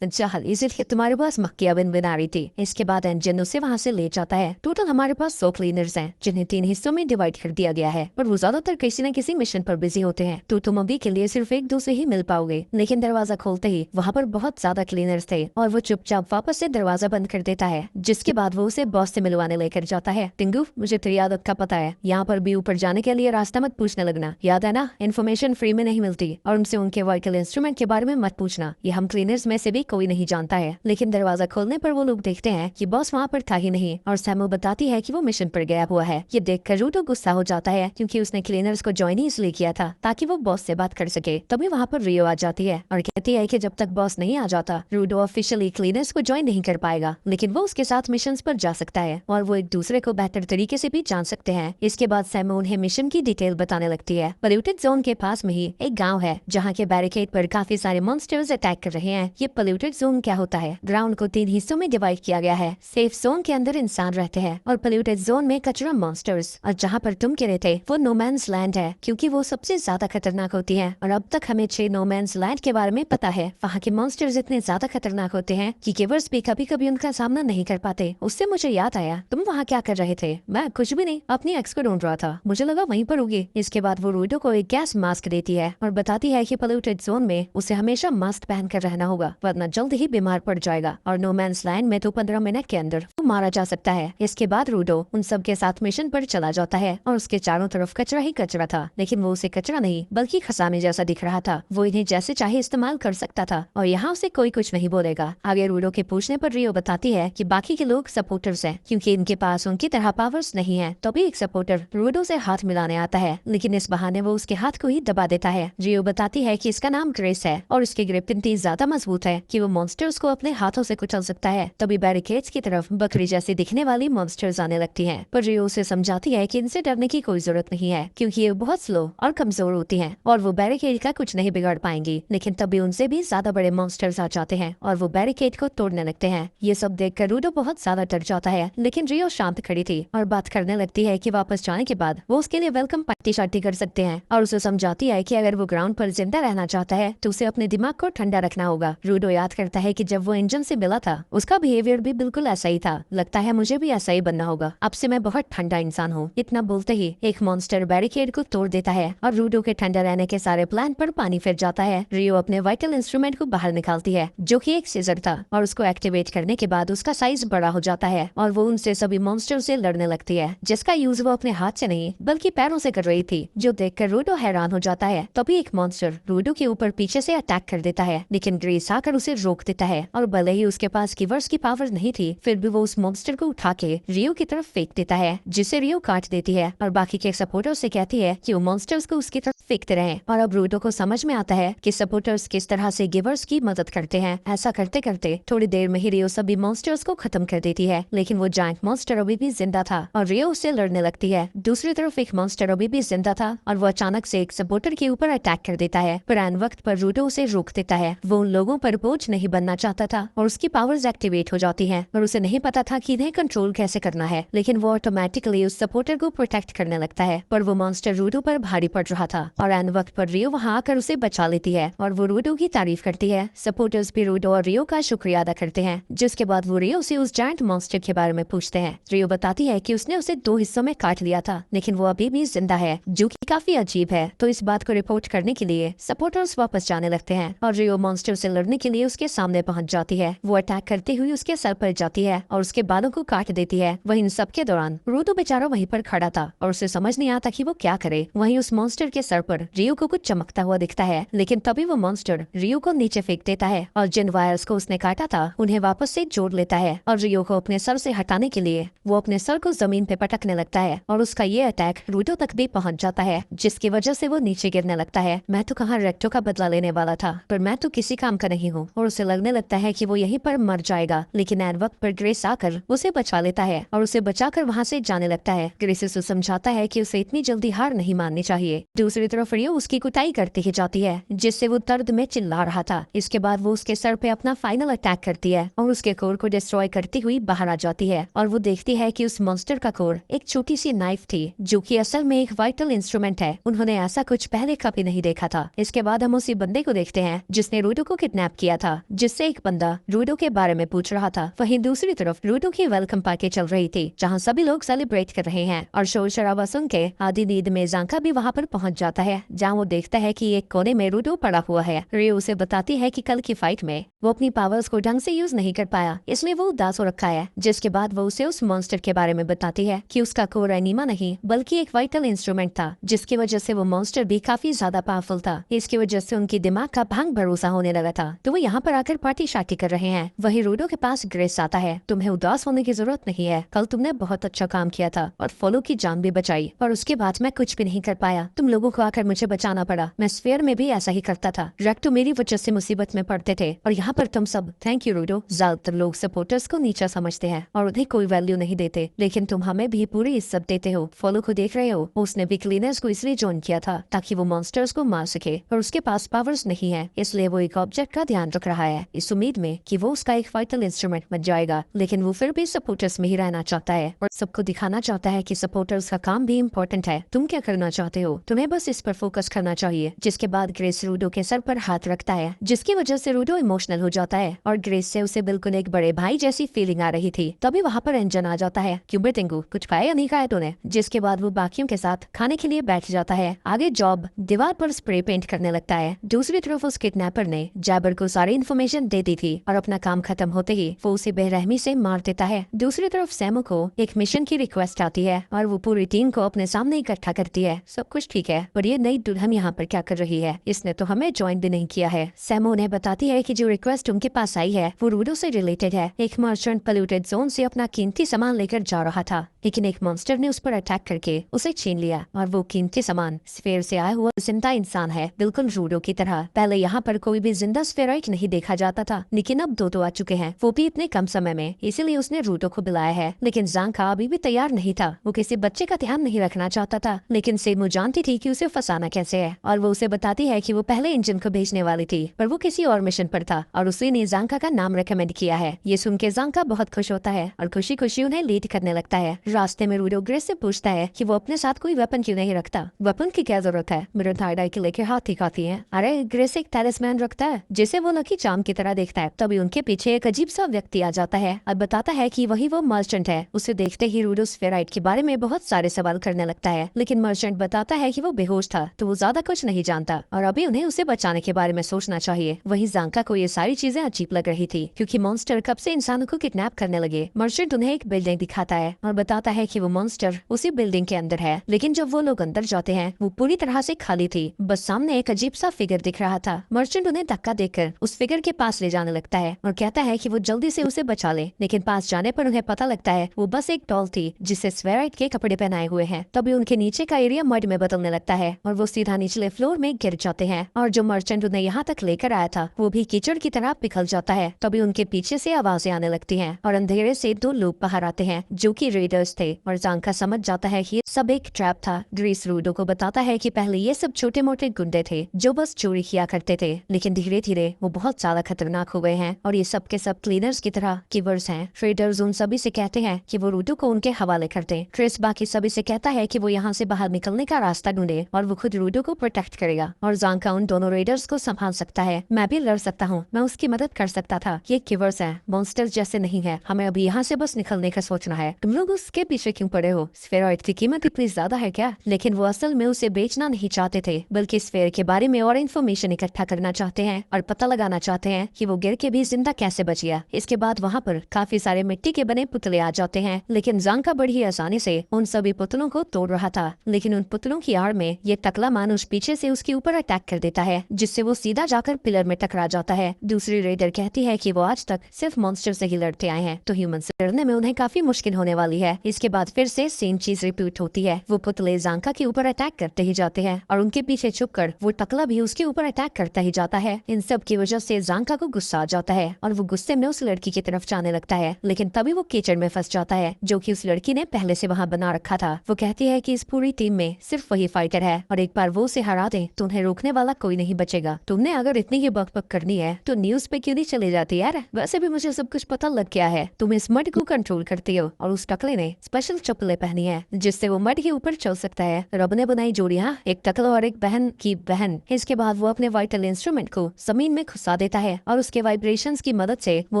चाहल, इसलिए तुम्हारे पास मक्खियां बिन बिना रही थी। इसके बाद एंजन उसे वहाँ से ले जाता है। टोटल हमारे पास 100 क्लीनर्स हैं, जिन्हें 3 हिस्सों में डिवाइड कर दिया गया है, पर वो ज्यादातर किसी न किसी मिशन पर बिजी होते हैं, तो तुम अभी के लिए सिर्फ एक दो से ही मिल पाओगे। लेकिन दरवाजा खोलते ही वहाँ पर बहुत ज्यादा क्लीनर्स थे और वो चुपचाप वापस से दरवाजा बंद कर देता है, जिसके बाद वो उसे बॉस से मिलवाने लेकर जाता है। टिंगू, मुझे तेरी आदत का पता है, यहाँ पर भी ऊपर जाने के लिए रास्ता मत पूछने लगना, याद है ना। इन्फॉर्मेशन फ्री में नहीं मिलती, और उनसे उनके वाइटल इंस्ट्रूमेंट के बारे में मत पूछना, ये हम क्लीनर्स में से भी कोई नहीं जानता है। लेकिन दरवाजा खोलने पर वो लोग देखते हैं कि बॉस वहाँ पर था ही नहीं, और सैमू बताती है कि वो मिशन पर गया हुआ है। ये देखकर रूडो गुस्सा हो जाता है, क्योंकि उसने क्लीनर्स को ज्वाइन ही इसलिए किया था ताकि वो बॉस से बात कर सके। तभी वहाँ पर रियो आ जाती है और कहती है कि जब तक बॉस नहीं आ जाता, रूडो ऑफिशियली क्लीनर्स को ज्वाइन नहीं कर पाएगा, लेकिन वो उसके साथ मिशन पर जा सकता है और वो एक दूसरे को बेहतर तरीके से भी जान सकते हैं। इसके बाद सैमू उन्हें मिशन की डिटेल बताने लगती है। पोल्यूटेड जोन के पास में ही एक गाँव है, जहाँ के बैरिकेड पर काफी सारे मॉन्स्टर्स अटैक कर रहे हैं। ये पोल्यूटेड जोन क्या होता है? ग्राउंड को 3 हिस्सों में डिवाइड किया गया है। सेफ जोन के अंदर इंसान रहते हैं और पोल्यूटेड जोन में कचरा मॉन्स्टर्स, और जहाँ पर तुम गिरे थे वो नोमैन्स लैंड है, क्योंकि वो सबसे ज्यादा खतरनाक होती है। और अब तक हमें 6 नोमैन्स लैंड के बारे में पता है। वहाँ के मॉन्स्टर्स इतने ज्यादा खतरनाक होते हैं कि गिवर्स भी कभी कभी उनका सामना नहीं कर पाते। उससे मुझे याद आया, तुम वहाँ क्या कर रहे थे? मैं कुछ भी नहीं, अपनी एक्स को ढूंढ रहा था, मुझे लगा वहीं पर होगी। इसके बाद वो रूडो को एक गैस मास्क देती है और बताती है कि पोल्यूटेड जोन में उसे हमेशा मास्क पहन कर रहना होगा, वरना जल्द ही बीमार पड़ जाएगा, और नोमैन्स लैंड में तो 15 मिनट के अंदर वो मारा जा सकता है। इसके बाद रूडो उन सब के साथ मिशन पर चला जाता है और उसके चारों तरफ कचरा ही कचरा था, लेकिन वो उसे कचरा नहीं बल्कि खजाने जैसा दिख रहा था। वो इन्हें जैसे चाहे इस्तेमाल कर सकता था और यहाँ उसे कोई कुछ नहीं बोलेगा। आगे रूडो के पूछने पर रियो बताती है कि बाकी के लोग सपोर्टर्स हैं, क्योंकि इनके पास उनकी तरह पावर्स नहीं है। तभी एक सपोर्टर रूडो से हाथ मिलाने आता है, लेकिन इस बहाने वो उसके हाथ को ही दबा देता है। रियो बताती है कि इसका नाम ग्रेस है और उसकी ग्रिप इतनी ज्यादा मजबूत है कि वो मॉन्स्टर्स को अपने हाथों से कुचल सकता है। तभी बैरिकेड्स की तरफ बकरी जैसी दिखने वाली मॉन्स्टर्स आने लगती हैं, पर रियो उसे समझाती है कि इनसे डरने की कोई जरूरत नहीं है, क्योंकि ये बहुत स्लो और कमजोर होती हैं और वो बैरिकेड का कुछ नहीं बिगाड़ पाएंगी। लेकिन तभी उनसे भी ज्यादा बड़े मॉन्स्टर्स आ जाते हैं और वो बैरिकेड को तोड़ने लगते हैं। ये सब देखकर रूडो बहुत ज्यादा डर जाता है, लेकिन रियो शांत खड़ी थी और बात करने लगती है कि वापस जाने के बाद वो उसके लिए वेलकम पार्टी शार्टी कर सकते हैं, और उसे समझाती है कि अगर वो ग्राउंड पर जिंदा रहना चाहता है तो उसे अपने दिमाग को ठंडा रखना होगा। रूडो याद करता है कि जब वो इंजन से मिला था उसका बिहेवियर भी बिल्कुल ऐसा ही था। लगता है मुझे भी ऐसा ही बनना होगा, अब से मैं बहुत ठंडा इंसान हूँ। इतना बोलते ही एक मॉन्स्टर बैरिकेड को तोड़ देता है और रूडो के ठंडा रहने के सारे प्लान पर पानी फिर जाता है। रियो अपने वाइटल इंस्ट्रूमेंट को बाहर निकालती है, जो कि एक सीजर था, और उसको एक्टिवेट करने के बाद उसका साइज बड़ा हो जाता है और वो उनसे सभी मॉन्स्टर से लड़ने लगती है, जिसका यूज वो अपने हाथ से नहीं बल्कि पैरों से कर रही थी, जो देखकर रूडो हैरान हो जाता है। तभी एक मॉन्स्टर रूडो के ऊपर पीछे से अटैक कर देता है, लेकिन ग्रेस आकर उसे रोक देता है, और भले ही उसके पास गिवर्स की पावर नहीं थी, फिर भी वो उस मॉन्स्टर को उठा के रियो की तरफ फेंक देता है, जिससे रियो काट देती है और बाकी के सपोर्टर्स से कहती है कि वो मॉन्स्टर्स को उसकी तरफ फेंकते रहे। और अब रूडो को समझ में आता है कि सपोर्टर्स किस तरह से गिवर्स की मदद करते हैं। ऐसा करते करते थोड़ी देर में ही रियो सभी मॉन्स्टर्स को खत्म कर देती है, लेकिन वो जायंट मॉन्स्टर अभी भी जिंदा था और रियो उससे लड़ने लगती है। दूसरी तरफ एक मॉन्स्टर अभी भी जिंदा था और वो अचानक से एक सपोर्टर के ऊपर अटैक कर देता है, पर ऐन वक्त पर रूडो उसे रोक देता है। वो उन लोगों पर बोझ नहीं बनना चाहता था और उसकी पावर्स एक्टिवेट हो जाती हैं और उसे नहीं पता था कि इन्हें कंट्रोल कैसे करना है, लेकिन वो ऑटोमेटिकली उस सपोर्टर को प्रोटेक्ट करने लगता है। पर वो मॉन्स्टर रूडो पर भारी पड़ रहा था और एन वक्त पर रियो वहाँ आकर उसे बचा लेती है और वो रूडो की तारीफ करती है। सपोर्टर्स भी रूडो और रियो का शुक्रिया अदा करते हैं, जिसके बाद वो रियो से उस जायंट मॉन्स्टर के बारे में पूछते हैं। रियो बताती है कि उसने उसे 2 हिस्सों में काट लिया था, लेकिन वो अभी भी जिंदा है, जो कि काफी अजीब है। तो इस बात को रिपोर्ट करने के लिए सपोर्टर्स वापस जाने लगते हैं और रियो मॉन्स्टर से लड़ने के लिए उसके सामने पहुंच जाती है। वो अटैक करते हुए उसके सर पर जाती है और उसके बालों को काट देती है। वहीं इन सब के दौरान रूडो बेचारा वहीं पर खड़ा था और उसे समझ नहीं आता कि वो क्या करे। वहीं उस मॉन्स्टर के सर पर रियो को कुछ चमकता हुआ दिखता है, लेकिन तभी वो मॉन्स्टर रियो को नीचे फेंक देता है और जिन वायर्स को उसने काटा था उन्हें वापस से जोड़ लेता है और रियो को अपने सर से हटाने के लिए वो अपने सर को जमीन पे पटकने लगता है और उसका ये अटैक रूडो तक भी पहुंच जाता है, जिसकी वजह से वो नीचे गिरने लगता है। मैं तो कहाँ रेक्टो का बदला लेने वाला था, पर मैं तो किसी काम का नहीं हूँ और उसे लगने लगता है कि वो यहीं पर मर जाएगा। लेकिन एन वक्त पर ग्रेस आकर उसे बचा लेता है और उसे बचाकर वहाँ से जाने लगता है। ग्रेस उसे समझाता है कि उसे इतनी जल्दी हार नहीं माननी चाहिए। दूसरी तरफ रियो उसकी कुटाई करती ही जाती है, जिससे वो दर्द में चिल्ला रहा था। इसके बाद वो उसके सर पे अपना फाइनल अटैक करती है और उसके कोर को डिस्ट्रॉय करती हुई बाहर आ जाती है और वो देखती है कि उस मॉन्स्टर का कोर एक छोटी सी नाइफ थी, जो कि असल में एक वाइटल इंस्ट्रूमेंट है। उन्होंने ऐसा कुछ पहले कभी नहीं देखा था। इसके बाद हम उसी बंदे को देखते हैं जिसने रूडो को किडनैप किया था, जिससे एक बंदा रूडो के बारे में पूछ रहा था। वहीं दूसरी तरफ रूडो की वेलकम पार्टी चल रही थी, जहाँ सभी लोग सेलिब्रेट कर रहे हैं और शोर शराबा सुन के आधी नींद में जांका भी वहाँ पर पहुँच जाता है, जहाँ वो देखता है कि एक कोने में रूडो पड़ा हुआ है। रियो उसे बताती है कि कल की फाइट में वो अपनी पावर्स को ढंग से यूज नहीं कर पाया, इसलिए वो उदास हो रखा है। जिसके बाद वो उसे उस मॉन्स्टर के बारे में बताती है कि उसका कोर एनीमा नहीं बल्कि एक वाइटल इंस्ट्रूमेंट था, जिसकी वजह से वो मॉन्स्टर भी काफी ज्यादा पावरफुल था। इसकी वजह से उनकी दिमाग का भंग भरोसा होने लगा था। तो वो यहाँ पर आकर पार्टी शार्टी कर रहे हैं। वही रूडो के पास ग्रेस आता है। तुम्हें उदास होने की जरूरत नहीं है, कल तुमने बहुत अच्छा काम किया था और फॉलो की जान भी बचाई, और उसके बाद मैं कुछ भी नहीं कर पाया। तुम लोगों को आकर मुझे बचाना पड़ा। मैं स्फीयर में भी ऐसा ही करता था। रेक्टो मेरी वजह से मुसीबत में पड़ते थे और यहाँ पर तुम सब। थैंक यू रूडो। ज्यादातर लोग सपोर्टर्स को नीचा समझते हैं और उन्हें कोई वैल्यू नहीं देते, लेकिन तुम हमें भी पूरी इज्जत देते हो। फॉलो को देख रहे हो, उसने भी क्लीनर्स को इसलिए ज्वाइन किया था ताकि वो मॉन्स्टर्स को मार सके, और उसके पास पावर्स नहीं है, इसलिए वो एक ऑब्जेक्ट का ध्यान रख रहा है, इस उम्मीद में कि वो उसका एक वाइटल इंस्ट्रूमेंट बन जाएगा। लेकिन वो फिर भी सपोर्टर्स में ही रहना चाहता है और सबको दिखाना चाहता है कि सपोर्टर्स का काम भी इम्पोर्टेंट है। तुम क्या करना चाहते हो? तुम्हें बस इस पर फोकस करना चाहिए। जिसके बाद ग्रेस रूडो के सर पर हाथ रखता है, जिसकी वजह से रूडो इमोशनल हो जाता है और ग्रेस से उसे बिल्कुल एक बड़े भाई जैसी फीलिंग आ रही थी। तभी वहाँ पर एंजन आ जाता है। क्यों बेटिंगू, कुछ खाया या नहीं खाया तूने? जिसके बाद वो बाकियों के साथ खाने के लिए बैठ जाता है। आगे जॉब दीवार पर स्प्रे पेंट करने लगता है। दूसरी तरफ उस किडनैपर ने जैबर को सारी इन्फॉर्मेशन दे दी थी और अपना काम खत्म होते ही वो उसे बेरहमी से मार देता है। दूसरी तरफ सैमो को एक मिशन की रिक्वेस्ट आती है और वो पूरी टीम को अपने सामने इकट्ठा करती है। सब कुछ ठीक है, पर ये नई दुल्हन यहाँ पर क्या कर रही है? इसने तो हमें ज्वाइन भी नहीं किया है। सैमो उन्हें बताती है कि जो रिक्वेस्ट उनके पास आई है वो रूडो से रिलेटेड है। एक मर्चेंट पोल्यूटेड जोन से अपना कीमती सामान लेकर जा रहा था, लेकिन एक मॉन्स्टर ने उस पर अटैक करके उसे छीन लिया और वो कीमती सामान स्फीयर से आया हुआ जिंदा इंसान है, बिल्कुल रूडो की तरह। पहले यहाँ पर कोई भी जिंदा स्फीयराइट नहीं देखा जाता था, लेकिन अब 2 तो आ चुके हैं, वो भी इतने कम समय में। इसीलिए उसने रूडो को बुलाया है। लेकिन जांका अभी भी तैयार नहीं था। वो किसी बच्चे का ध्यान नहीं रखना चाहता था, लेकिन सेमो जानती थी कि उसे फंसाना कैसे है और वो उसे बताती है कि वो पहले इंजन को भेजने वाली थी, पर वो किसी और मिशन पर था और उसी ने जांका का नाम रेकमेंड किया है। ये सुन के जांका बहुत खुश होता है और खुशी खुशी उन्हें लीड करने लगता है। रास्ते में रूडो ग्रेस से पूछता है कि वो अपने साथ कोई वेपन क्यों नहीं रखता। वेपन की क्या जरूरत है, मेरे थाईडाई के लेके हाथ ही काफी है। अरे ग्रेस एक टैलिस्मैन रखता है जिसे वो लकी चार्म की तरह देखता है। तभी उनके पीछे एक अजीब सा व्यक्ति आ जाता है और बताता है कि वही वो मर्चेंट है। उसे देखते ही रूडो स्फीयराइट के बारे में बहुत सारे सवाल करने लगता है, लेकिन मर्चेंट बताता है कि वो बेहोश था, तो वो ज्यादा कुछ नहीं जानता और अभी उन्हें उसे बचाने के बारे में सोचना चाहिए। वहीं जांका को ये सारी चीजें अजीब लग रही थी, क्योंकि मॉन्स्टर कब से इंसानों को किडनैप करने लगे। मर्चेंट उन्हें एक बिल्डिंग दिखाता है और बताता है कि वो मॉन्स्टर उसी बिल्डिंग के अंदर है, लेकिन जब वो लोग अंदर जाते हैं वो पूरी तरह से खाली थी। बस सामने एक अजीब सा फिगर दिख रहा था। मर्चेंट उन्हें धक्का देकर उस फिगर के पास ले जाने लगता है और कहता है कि वो जल्दी से उसे बचा ले, लेकिन पास जाने पर उन्हें पता लगता है वो बस एक डॉल थी जिसे स्फीयराइट के कपड़े पहनाए हुए हैं। तभी उनके नीचे का एरिया मड में बदलने लगता है और वो सीधा निचले फ्लोर में गिर जाते हैं और जो मर्चेंट उन्हें यहाँ तक लेकर आया था वो भी कीचड़ की तरह पिघल जाता है। तभी उनके पीछे से आवाजें आने लगती हैं और अंधेरे से 2 लोग बाहर आते हैं जो कि रेडर्स थे और जांका समझ जाता है कि ये सब एक ट्रैप था। ग्रेस रूडो को बताता है कि पहले ये सब छोटे मोटे गुंडे थे जो बस चोरी किया करते थे, लेकिन धीरे धीरे वो बहुत ज्यादा खतरनाक हो गए हैं और ये सब के सब क्लीनर्स की तरह कीवर्ड्स हैं। ट्रेडर्स उन सभी से कहते हैं कि वो रूडो को उनके हवाले कर दें। ट्रेस बाकी सभी से कहता है कि वो यहाँ से बाहर निकलने का रास्ता ढूंढे और वो खुद रूडो को प्रोटेक्ट करेगा और ज़ांका उन दोनों रेडर्स को संभाल सकता है। मैं भी लड़ सकता हूँ, मैं उसकी मदद कर सकता था। ये कीवर्ड्स हैं, मॉन्स्टर्स जैसे नहीं है। हमें अभी यहाँ से बस निकलने का सोचना है। तुम लोग उसके पीछे क्यों पड़े हो? स्फेरॉइड की कीमत इतनी ज्यादा है क्या? लेकिन वो असल में उसे बेचना नहीं चाहते थे, बल्कि स्फेयर के बारे में और इन्फॉर्मेशन इकट्ठा करना चाहते हैं और पता लगाना चाहते हैं कि वो गिर के भी जिंदा कैसे बच गया। इसके बाद वहाँ पर काफी सारे मिट्टी के बने पुतले आ जाते हैं, लेकिन ज़ांका बड़ी आसानी से उन सभी पुतलों को तोड़ रहा था। लेकिन उन पुतलों की आड़ में ये टकला मानुष पीछे से उसके ऊपर अटैक कर देता है, जिससे वो सीधा जाकर पिलर में टकरा जाता है। दूसरी रेडर कहती है कि वो आज तक सिर्फ मॉन्स्टर से ही लड़ते आए हैं, तो ह्यूमन से लड़ने में उन्हें काफी मुश्किल होने वाली है। इसके बाद फिर से सेम चीज रिपीट होती है। वो पुतले ज़ांका के ऊपर अटैक करते ही जाते हैं और उनके पीछे छुपकर वो टकला भी उसके ऊपर अटैक करता ही जाता है। इन सब की वजह से ज़ांका को गुस्सा आ जाता है और वो गुस्से में उस लड़की की तरफ जाने लगता है, लेकिन तभी वो कीचड़ में फंस जाता है, जो कि उस लड़की ने पहले से वहाँ बना रखा था। वो कहती है कि इस पूरी टीम में सिर्फ वही फाइटर है और एक बार वो उसे हरा दे तो उन्हें रोकने वाला कोई नहीं बचेगा। तुमने अगर इतनी ही बकबक करनी है तो न्यूज पे क्यों नहीं चले जाती यार? वैसे भी मुझे सब कुछ पता लग गया है। तुम इस मड को कंट्रोल करती हो और उस टकले ने स्पेशल चप्पलें पहनी है जिससे वो मड के ऊपर चल सकता है। रब ने बनाई जोड़ियाँ, एक टकला और एक बहन की बहन। इसके बाद वो अपने वाइटल इंस्ट्रूमेंट को जमीन में घुसा देता है और उसके वाइब्रेशंस की मदद से वो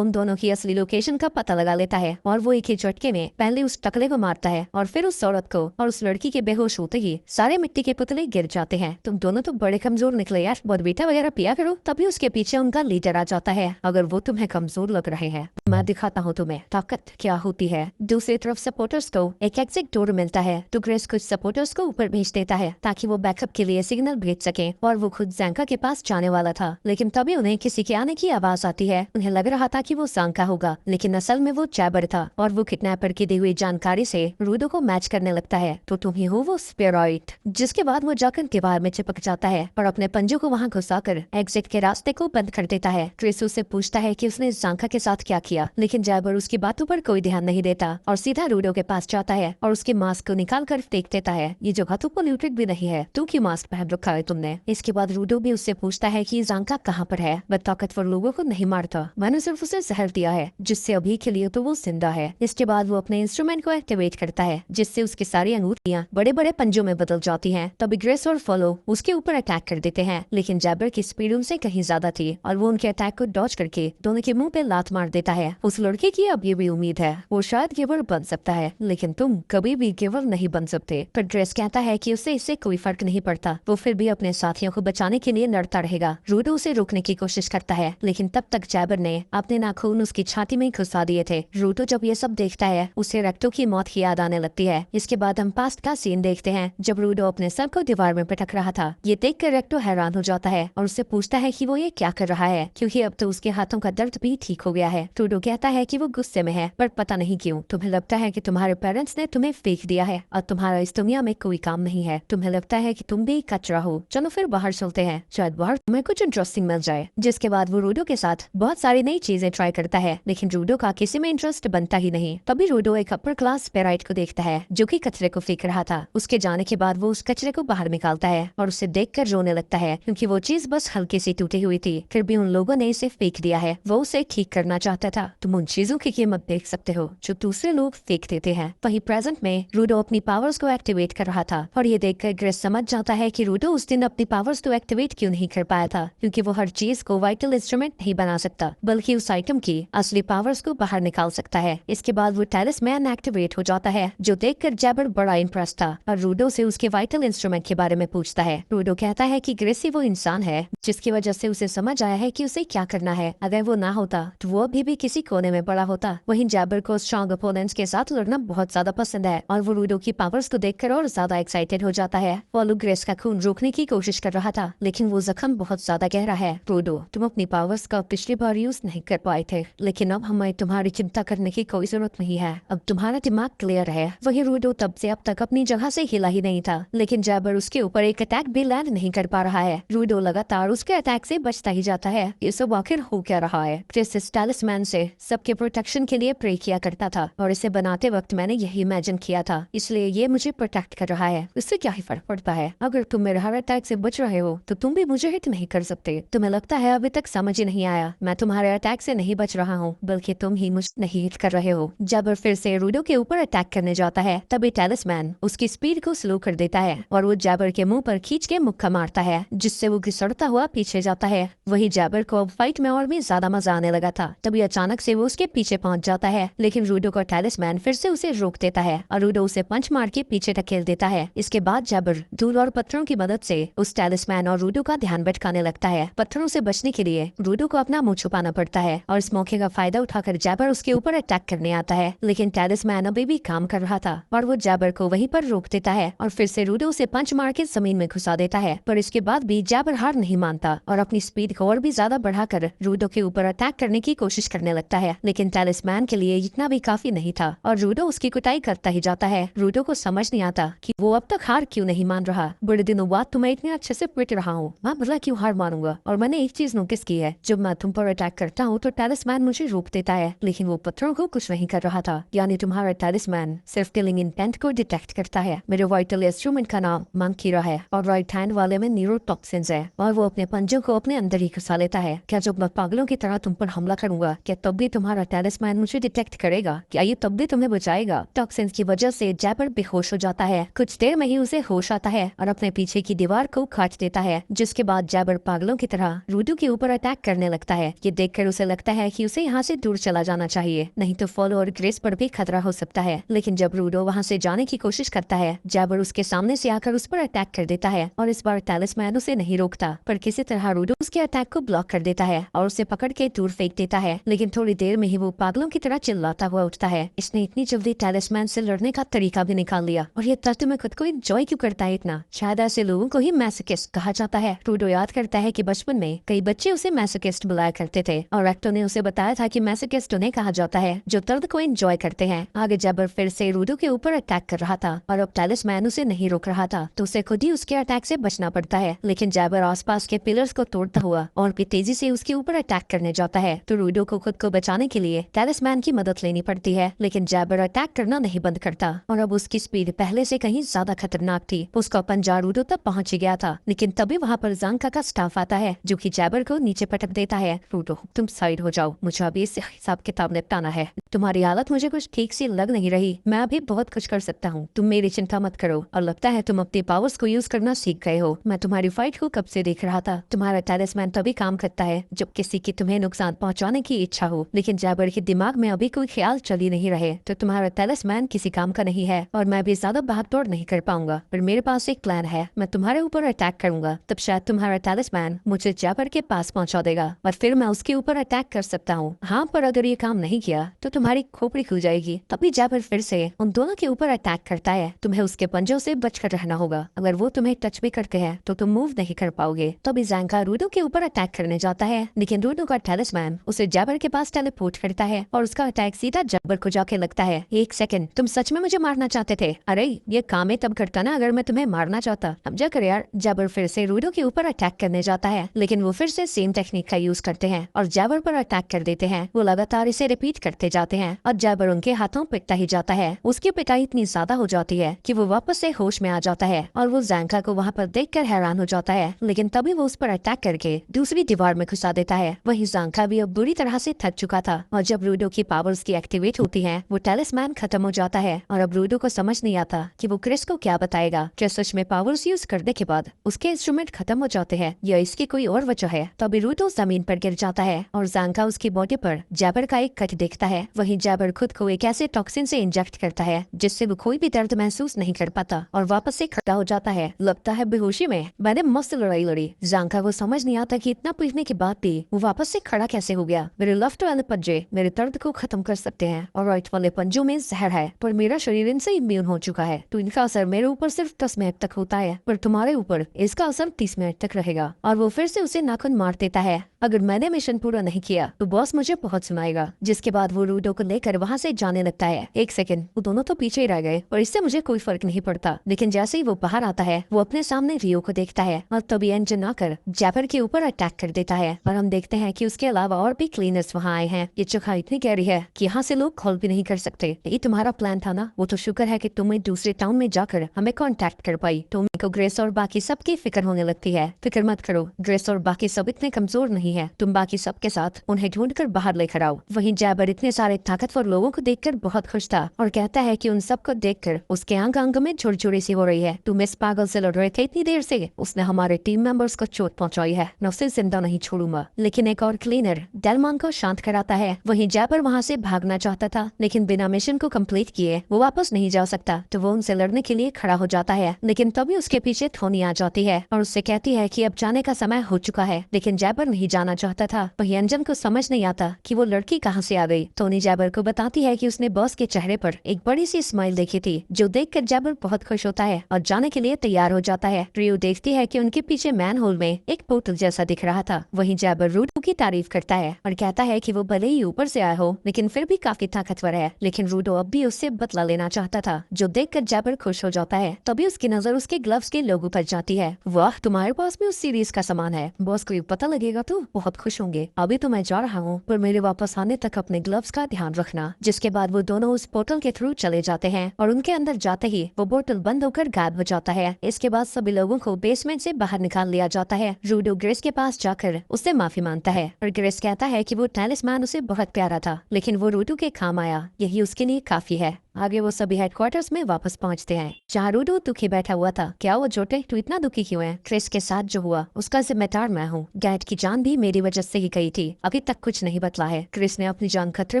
उन दोनों की असली लोकेशन का पता लगा लेता है और वो एक ही झटके में पहले उस टकले को मारता है और फिर उस औरत को, और उस लड़की के बेहोश होते ही सारे मिट्टी के पुतले गिर जाते हैं। तुम दोनों तो बड़े कमजोर निकले यार, बोर्नवीटा वगैरह पिया करो। तभी उसके पीछे उनका लीडर आ जाता है। अगर वो तुम्हें कमजोर लग रहे हैं, मैं दिखाता हूँ तुम्हें ताकत क्या होती है। दूसरी तरफ सपोर्टर्स को एक एग्जिट डोर मिलता है, तो ग्रेस कुछ सपोर्टर्स को ऊपर भेज देता है ताकि वो बैकअप के लिए सिग्नल भेज सके। और वो खुद ज़ांका के पास जाने वाला था, लेकिन तभी उन्हें किसी के आने की आवाज आती है। उन्हें लग रहा था कि वो ज़ांका होगा, लेकिन असल में वो चैबर था और वो किडनैपर की दी हुई जानकारी से रूडो को मैच करने लगता है। तो तुम ही हो वो स्फेरॉइड। जिसके बाद वो जाकर दीवार में चिपक जाता है और अपने पंजों को वहाँ घुसाकर एग्जिट के रास्ते को बंद कर देता है। ट्रेस उससे पूछता है कि उसने ज़ांका के साथ क्या किया, लेकिन जैबर उसकी बातों पर कोई ध्यान नहीं देता और सीधा रूडो के पास जाता है और उसके मास्क को निकाल कर फेंक देता है। ये जगह तो पोल्यूटेड भी नहीं है, तू क्यों मास्क पहन रखा है तुमने? इसके बाद रूडो भी उससे पूछता है कि ज़ांका कहाँ पर है। वह ताकतवर लोगों को नहीं मारता, मैंने सिर्फ उसे जहर दिया है, जिससे अभी के लिए तो वो जिंदा है। इसके बाद वो अपने इंस्ट्रूमेंट को एक्टिवेट करता है, जिससे उसकी सारी अंगूठियां बड़े बड़े पंजों में बदल जाती हैं। तभी ग्रेस और फॉलो उसके ऊपर अटैक कर देते हैं, लेकिन जैबर की स्पीड उनसे कहीं ज्यादा थी और वो उनके अटैक को डॉज करके दोनों के मुंह पे लात मार देता है। उस लड़के की अब ये भी उम्मीद है वो शायद गिवर बन सकता है, लेकिन तुम कभी भी गिवर नहीं बन सकते। पर ग्रेस कहता है कि उसे इससे कोई फर्क नहीं पड़ता, वो फिर भी अपने साथियों को बचाने के लिए लड़ता रहेगा। रूडो उसे रोकने की कोशिश करता है, लेकिन तब तक जैबर ने अपने नाखून उसकी छाती में घुसा दिए थे। रूडो जब ये सब देखता है, उसे रेक्टो की मौत की याद आने लगती है। इसके बाद हम पास्ट का सीन देखते हैं जब रूडो अपने सर को दीवार में पटक रहा था। ये देखकर रेक्टो हैरान हो जाता है और उससे पूछता है कि वो ये क्या कर रहा है, क्योंकि अब तो उसके हाथों का दर्द भी ठीक हो गया है। रूडो कहता है कि वो गुस्से में है, पर पता नहीं क्यों। तुम्हें लगता है कि तुम्हारे पेरेंट्स ने तुम्हें फेंक दिया है और तुम्हारा इस दुनिया में कोई काम नहीं है। तुम्हें लगता है कि तुम भी कचरा हो। चलो फिर बाहर चलते हैं, शायद बाहर तुम्हें कुछ इंटरेस्टिंग मिल जाए। जिसके बाद वो रूडो के साथ बहुत सारी नई चीजें ट्राई करता है, लेकिन रूडो का किसी में इंटरेस्ट बनता ही नहीं। तभी रूडो एक अपर क्लास स्पेराइट को देखता है जो कि कचरे को फेंक रहा था। उसके जाने के बाद वो उस कचरे को बाहर निकालता है और उसे देखकर रोने लगता है, क्योंकि वो चीज बस हल्की सी टूटी हुई थी, फिर भी उन लोगों ने इसे फेंक दिया है। वो उसे ठीक करना चाहता था। तुम उन चीजों की कीमत देख सकते हो जो दूसरे लोग फेंक देते हैं। वहीं प्रेजेंट में रूडो अपनी पावर्स को एक्टिवेट कर रहा था और ये देखकर ग्रेस समझ जाता है कि रूडो उस दिन अपनी पावर्स को एक्टिवेट क्यों नहीं कर पाया था, क्योंकि वो हर चीज को वाइटल इंस्ट्रूमेंट नहीं बना सकता, बल्कि उस आइटम की असली पावर्स को बाहर निकाल सकता है। इसके बाद वो टैलिस्मैन एक्टिवेट हो जाता है, जो देखकर जैबर बड़ा इंप्रेस था और रूडो से उसके वाइटल इंस्ट्रूमेंट के बारे में पूछता है। रूडो कहता है कि ग्रेस ही वो इंसान है जिसकी वजह से उसे समझ आया है कि उसे क्या करना है। अगर वो ना होता तो वो अभी भी किसी कोने में पड़ा होता। वहीं जैबर को स्ट्रॉन्ग अपोनेंट्स के साथ लड़ना बहुत ज्यादा पसंद है और वो रूडो की पावर्स को देखकर और ज्यादा एक्साइटेड हो जाता है। फॉलो ग्रेस का खून रोकने की कोशिश कर रहा था, लेकिन वो जख्म बहुत ज्यादा गहरा है। रूडो, तुम अपनी पावर्स का पिछली बार यूज नहीं कर पाए थे, लेकिन अब हमें तुम्हारी चिंता करने की कोई जरूरत नहीं है। अब तुम्हारा दिमाग क्लियर है। वही रूडो तब से अब तक अपनी जगह से हिला ही नहीं था, लेकिन जैबर उसके ऊपर एक अटैक भी लैंड नहीं कर पा रहा है। रूडो लगातार उसके अटैक से बचता ही जाता है। ये सब आखिर हो क्या रहा है? क्रिस इस टैलिस्मैन से सबके प्रोटेक्शन के लिए प्रे किया करता था और इसे बनाते वक्त मैंने यही इमेजिन किया था, इसलिए ये मुझे प्रोटेक्ट कर रहा है। इससे क्या ही फर्क पड़ता है? अगर तुम मेरे हर अटैक से बच रहे हो तो तुम भी मुझे हिट नहीं कर सकते। तुम्हें लगता है अभी तक समझ ही नहीं आया गया, मैं तुम्हारे अटैक से नहीं बच रहा हूँ, बल्कि तुम ही मुझे नहीं हिट कर रहे हो। जैबर फिर से रूडो के ऊपर अटैक करने जाता है, तभी टैलिस्मैन उसकी स्पीड को स्लो कर देता है और वो जैबर के मुंह पर खींच के मुक्का मारता है, जिससे वो घिसड़ता हुआ पीछे जाता है। वही जैबर को अब फाइट में और भी ज्यादा मजा आने लगा था। तभी अचानक से वो उसके पीछे पहुंच जाता है, लेकिन रूडो का टैलिस्मैन फिर से उसे रोक देता है और रूडो उसे पंच मार के पीछे ढकेल देता है। इसके बाद जैबर धूल और पत्थरों की मदद से उस टैलिस्मैन और रूडो का ध्यान भटकाने लगता है। पत्थरों से बचने के लिए रूडो को अपना मुंह छुपाना पड़ता है और इस मौके का फायदा उठाकर जैबर उसके ऊपर अटैक करने आता है, लेकिन टैलिस्मैन अभी भी काम कर रहा था और वो जैबर को वहीं पर रोक देता है और फिर से रूडो उसे पंच मार के जमीन में घुसा देता है। पर इसके बाद भी जैबर हार नहीं मानता और अपनी स्पीड को और भी ज्यादा बढ़ाकर रूडो के ऊपर अटैक करने की कोशिश करने लगता है, लेकिन टैलिस्मैन के लिए इतना भी काफी नहीं था और रूडो उसकी कुटाई करता ही जाता है। रूडो को समझ नहीं आता कि वो अब तक हार क्यों नहीं मान रहा। बड़े दिनों बाद तुम्हें इतने अच्छे से पिट रहा हूँ, मैं बदला क्यों हार मानूंगा। और मैंने एक चीज नोटिस की है, जब मैं तुम पर अटैक करता हूँ तो टैलिस्मैन मुझे रोक देता है, लेकिन वो पत्थरों को कुछ नहीं कर रहा था। यानी तुम्हारा टैलिस्मैन सिर्फ किलिंग इंटेंट को डिटेक्ट करता है। मेरे वाइटल इंस्ट्रूमेंट का नाम मंकीरा है और राइट हैंड वाले में न्यूरोटॉक्सिन्स है और वो अपने पंजों को अपने अंदर ही घुसा लेता है। क्या जब मैं पागलों की तरह तुम पर हमला करूंगा, क्या तब भी तुम्हारा टैलिस्मैन मुझे डिटेक्ट करेगा? क्या ये तब भी तुम्हें बचाएगा? टॉक्सिन्स की वजह से जैबर बेहोश हो जाता है। कुछ देर में ही उसे होश आता है और अपने पीछे की दीवार को काट देता है, जिसके बाद जैबर पागलों की तरह रूडो के ऊपर अटैक करने लगता है। ये देखकर उसे लगता है कि उसे यहाँ से दूर चला जाना चाहिए, नहीं तो फॉलो और ग्रेस पर भी खतरा हो सकता है। लेकिन जब रूडो वहाँ से जाने की कोशिश करता है, जैबर उसके सामने से आकर उस पर अटैक कर देता है और इस बार टैलिस्मैन उसे नहीं रोकता, पर किसी तरह रूडो उसके अटैक को ब्लॉक कर देता है और उसे पकड़ के दूर फेंक देता है। लेकिन थोड़ी देर में ही वो पागलों की तरह चिल्लाता हुआ उठता है। इसने इतनी जल्दी टैलिस्मैन से लड़ने का तरीका भी निकाल लिया और ये तथ्य में खुद को एंजॉय क्यों करता है इतना। शायद ऐसे लोगों को ही मैसोकिस्ट कहा जाता है। रूडो याद करता है कि बचपन में कई बच्चे उसे मैसोकिस्ट बुलाया करते थे और एक्टर ने उसे बताया था कि मैसोकिस्ट उन्हें कहा जाता है जो दर्द को एंजॉय करते हैं। आगे जैबर फिर से रूडो के ऊपर अटैक कर रहा था और अब टैलिस्मैन उसे नहीं रोक रहा था, तो उसे खुद ही उसके अटैक से बचना पड़ता है। लेकिन जैबर आसपास के पिलर्स को तोड़ता हुआ और भी तेजी से उसके ऊपर अटैक करने जाता है, तो रूडो को खुद को बचाने के लिए टैलिस्मैन की मदद लेनी पड़ती है। लेकिन जैबर अटैक करना नहीं बंद करता और अब उसकी स्पीड पहले से कहीं ज्यादा खतरनाक थी। उसका पंजा रूडो तक पहुंच गया था, लेकिन तभी वहाँ पर जांका का स्टाफ आता है जो कि जैबर को नीचे पटक देता है। रूडो तुम साइड हो जाओ, मुझे अभी इससे हिसाब किताब निपटाना है। तुम्हारी हालत मुझे कुछ ठीक से लग नहीं रही, मैं अभी बहुत कुछ कर सकता हूँ, तुम मेरी चिंता मत करो। और लगता है तुम अपने पावर्स को यूज करना सीख गए हो। मैं तुम्हारी फाइट को कब से देख रहा था। तुम्हारा टैलिस्मैन तभी काम करता है जब किसी की तुम्हें नुकसान पहुँचाने की इच्छा हो, लेकिन जैबर के दिमाग में अभी कोई ख्याल चल ही नहीं रहे, तो तुम्हारा टैलिस्मैन किसी काम का नहीं है और मैं भी ज्यादा भाग दौड़ नहीं कर पाऊंगा। पर मेरे पास एक प्लान है, मैं तुम्हारे ऊपर अटैक करूंगा, तब शायद तुम्हारा टैलिस्मैन मुझे जैबर के पास पहुंचा देगा और फिर मैं उसके ऊपर अटैक कर सकता हूँ। हाँ, पर अगर ये काम नहीं किया तो तुम्हारी खोपड़ी खुल जाएगी। तभी जैबर फिर से उन दोनों के ऊपर अटैक करता है। तुम्हें उसके पंजों से बचकर रहना होगा, अगर वो तुम्हें टच भी करते हैं तो तुम मूव नहीं कर पाओगे। तभी जैंका रूडो के ऊपर अटैक करने जाता है, लेकिन रूडो का टैलिस्मैन उसे जैबर के पास टेलीपोर्ट करता है और उसका अटैक सीधा जैबर को जाके लगता है। एक सेकंड, तुम सच में मुझे मारना चाहते थे? अरे ये काम तब करता ना अगर मैं तुम्हें मारना चाहता। अब जा कर यार। जैबर फिर से रूडो के ऊपर अटैक करने जाता है, लेकिन वो फिर से सेम टेक्निक का यूज करते हैं और जैबर पर अटैक कर देते हैं। वो लगातार इसे रिपीट करते जाते हैं और जैबर उनके हाथों पिटता ही जाता है। उसकी पिटाई इतनी ज्यादा हो जाती है कि वो वापस से होश में आ जाता है और वो जैंका को वहाँ पर देखकर हैरान हो जाता है, लेकिन तभी वो उस पर अटैक करके दूसरी दीवार में घुसा देता है। वही जैंका भी अब बुरी तरह से थक चुका था और जब रूडो की पावर्स की एक्टिवेट होती है, वो टैलिस्मैन खत्म हो जाता है और अब रूडो को समझ नहीं आता कि वो क्रिस को क्या बताएगा। क्रिस सच में पावर्स यूज करने के बाद उसके इंस्ट्रूमेंट खत्म हो जाते हैं या इसकी कोई और वजह है। तभी रूडो जमीन पर गिर जाता है और जैंका उसकी बॉडी पर जैबर का एक कट देखता है। वहीं जैबर खुद को एक ऐसे टॉक्सिन से इंजेक्ट करता है जिससे वो कोई भी दर्द महसूस नहीं कर पाता और वापस से खड़ा हो जाता है। लगता है बेहोशी में मैंने मस्त लड़ाई लड़ी। जैंका को समझ नहीं आता कि इतना पीटने के बाद भी वो वापस से खड़ा कैसे हो गया। मेरे लेफ्ट वाले पंजे मेरे दर्द को खत्म कर सकते हैं और राइट वाले पंजों में जहर है, पर मेरा शरीर इनसे इम्यून हो चुका है, तो इनका असर मेरे ऊपर सिर्फ 10 मिनट तक होता है, पर तुम्हारे ऊपर इसका असर 30 मिनट तक रहेगा। और वो फिर से उसे नाखून मार देता है। अगर मैंने मिशन पूरा नहीं किया तो बॉस मुझे बहुत सुनाएगा। जिसके बाद वो रूडो को लेकर वहाँ से जाने लगता है। एक सेकंड, वो दोनों तो पीछे ही रह गए और इससे मुझे कोई फर्क नहीं पड़ता। लेकिन जैसे ही वो बाहर आता है, वो अपने सामने रियो को देखता है और तभी इंजन आकर जैपर के ऊपर अटैक कर देता है और हम देखते हैं कि उसके अलावा और भी क्लीनर्स वहाँ आए हैं। ये जगह इतनी गहरी है कि यहाँ से लोग खोल भी नहीं कर सकते। ये तुम्हारा प्लान था ना? वो तो शुक्र है कि तुम्हें दूसरे टाउन में जाकर हमें कांटेक्ट कर पाई। तुम्हें को ग्रेस और बाकी सबकी फिक्र होने लगती है। फिक्र मत करो, ग्रेस और बाकी सब इतने कमजोर नहीं नहीं है, तुम बाकी सबके साथ उन्हें ढूंढकर बाहर लेकर आओ। वहीं जैबर इतने सारे ताकतवर लोगों को देखकर बहुत खुश था और कहता है कि उन सबको देखकर उसके अंग अंग में झुरझुरी सी हो रही है। तुम इस पागल से लड़ रहे थे इतनी देर से, उसने हमारे टीम मेंबर्स को चोट पहुंचाई है, मैं उसे जिंदा नहीं छोड़ूंगा। लेकिन एक और क्लीनर डेलमॉन को शांत कराता है। वहीं जैबर वहाँ से भागना चाहता था, लेकिन बिना मिशन को कंप्लीट किए वो वापस नहीं जा सकता, तो वो उनसे लड़ने के लिए खड़ा हो जाता है। लेकिन तभी उसके पीछे थोनी आ जाती है और उससे कहती है कि अब जाने का समय हो चुका है। लेकिन जैबर नहीं जाना चाहता था। वहीं अंजन को समझ नहीं आता कि वो लड़की कहाँ से आ गई। टोनी जैबर को बताती है कि उसने बॉस के चेहरे पर एक बड़ी सी स्माइल देखी थी, जो देखकर जैबर बहुत खुश होता है और जाने के लिए तैयार हो जाता है। रियो देखती है कि उनके पीछे मैन होल में एक पोर्टल जैसा दिख रहा था। वहीं जैबर रूडो की तारीफ करता है और कहता है कि वो भले ही ऊपर से आया हो, लेकिन फिर भी काफी ताकतवर है। लेकिन रूडो अब भी उससे बदला लेना चाहता था, जो देखकर जैबर खुश हो जाता है। तभी उसकी नजर उसके ग्लव्स के लोगो पर जाती है। वाह, तुम्हारे पास भी उस सीरीज का सामान है, बॉस को पता लगेगा तो बहुत खुश होंगे। अभी तो मैं जा रहा हूँ, पर मेरे वापस आने तक अपने ग्लव्स का ध्यान रखना। जिसके बाद वो दोनों उस पोर्टल के थ्रू चले जाते हैं और उनके अंदर जाते ही वो पोर्टल बंद होकर गायब हो जाता है। इसके बाद सभी लोगों को बेसमेंट से बाहर निकाल लिया जाता है। रूडो ग्रेस के पास जाकर उससे माफी मांगता है और ग्रेस कहता है कि वो टैलिस्मैन उसे बहुत प्यारा था, लेकिन वो रूडो के काम आया, यही उसके लिए काफी है। आगे वो सभी हेडक्वार्टर्स में वापस पहुंचते हैं, जहाँ रूडो दुखी बैठा हुआ था। क्या वो छोटे, तू इतना दुखी क्यों है? क्रिस के साथ जो हुआ उसका जिम्मेदार मैं हूँ। गैट की जान भी मेरी वजह से ही गई थी, अभी तक कुछ नहीं बतला है। क्रिस ने अपनी जान खतरे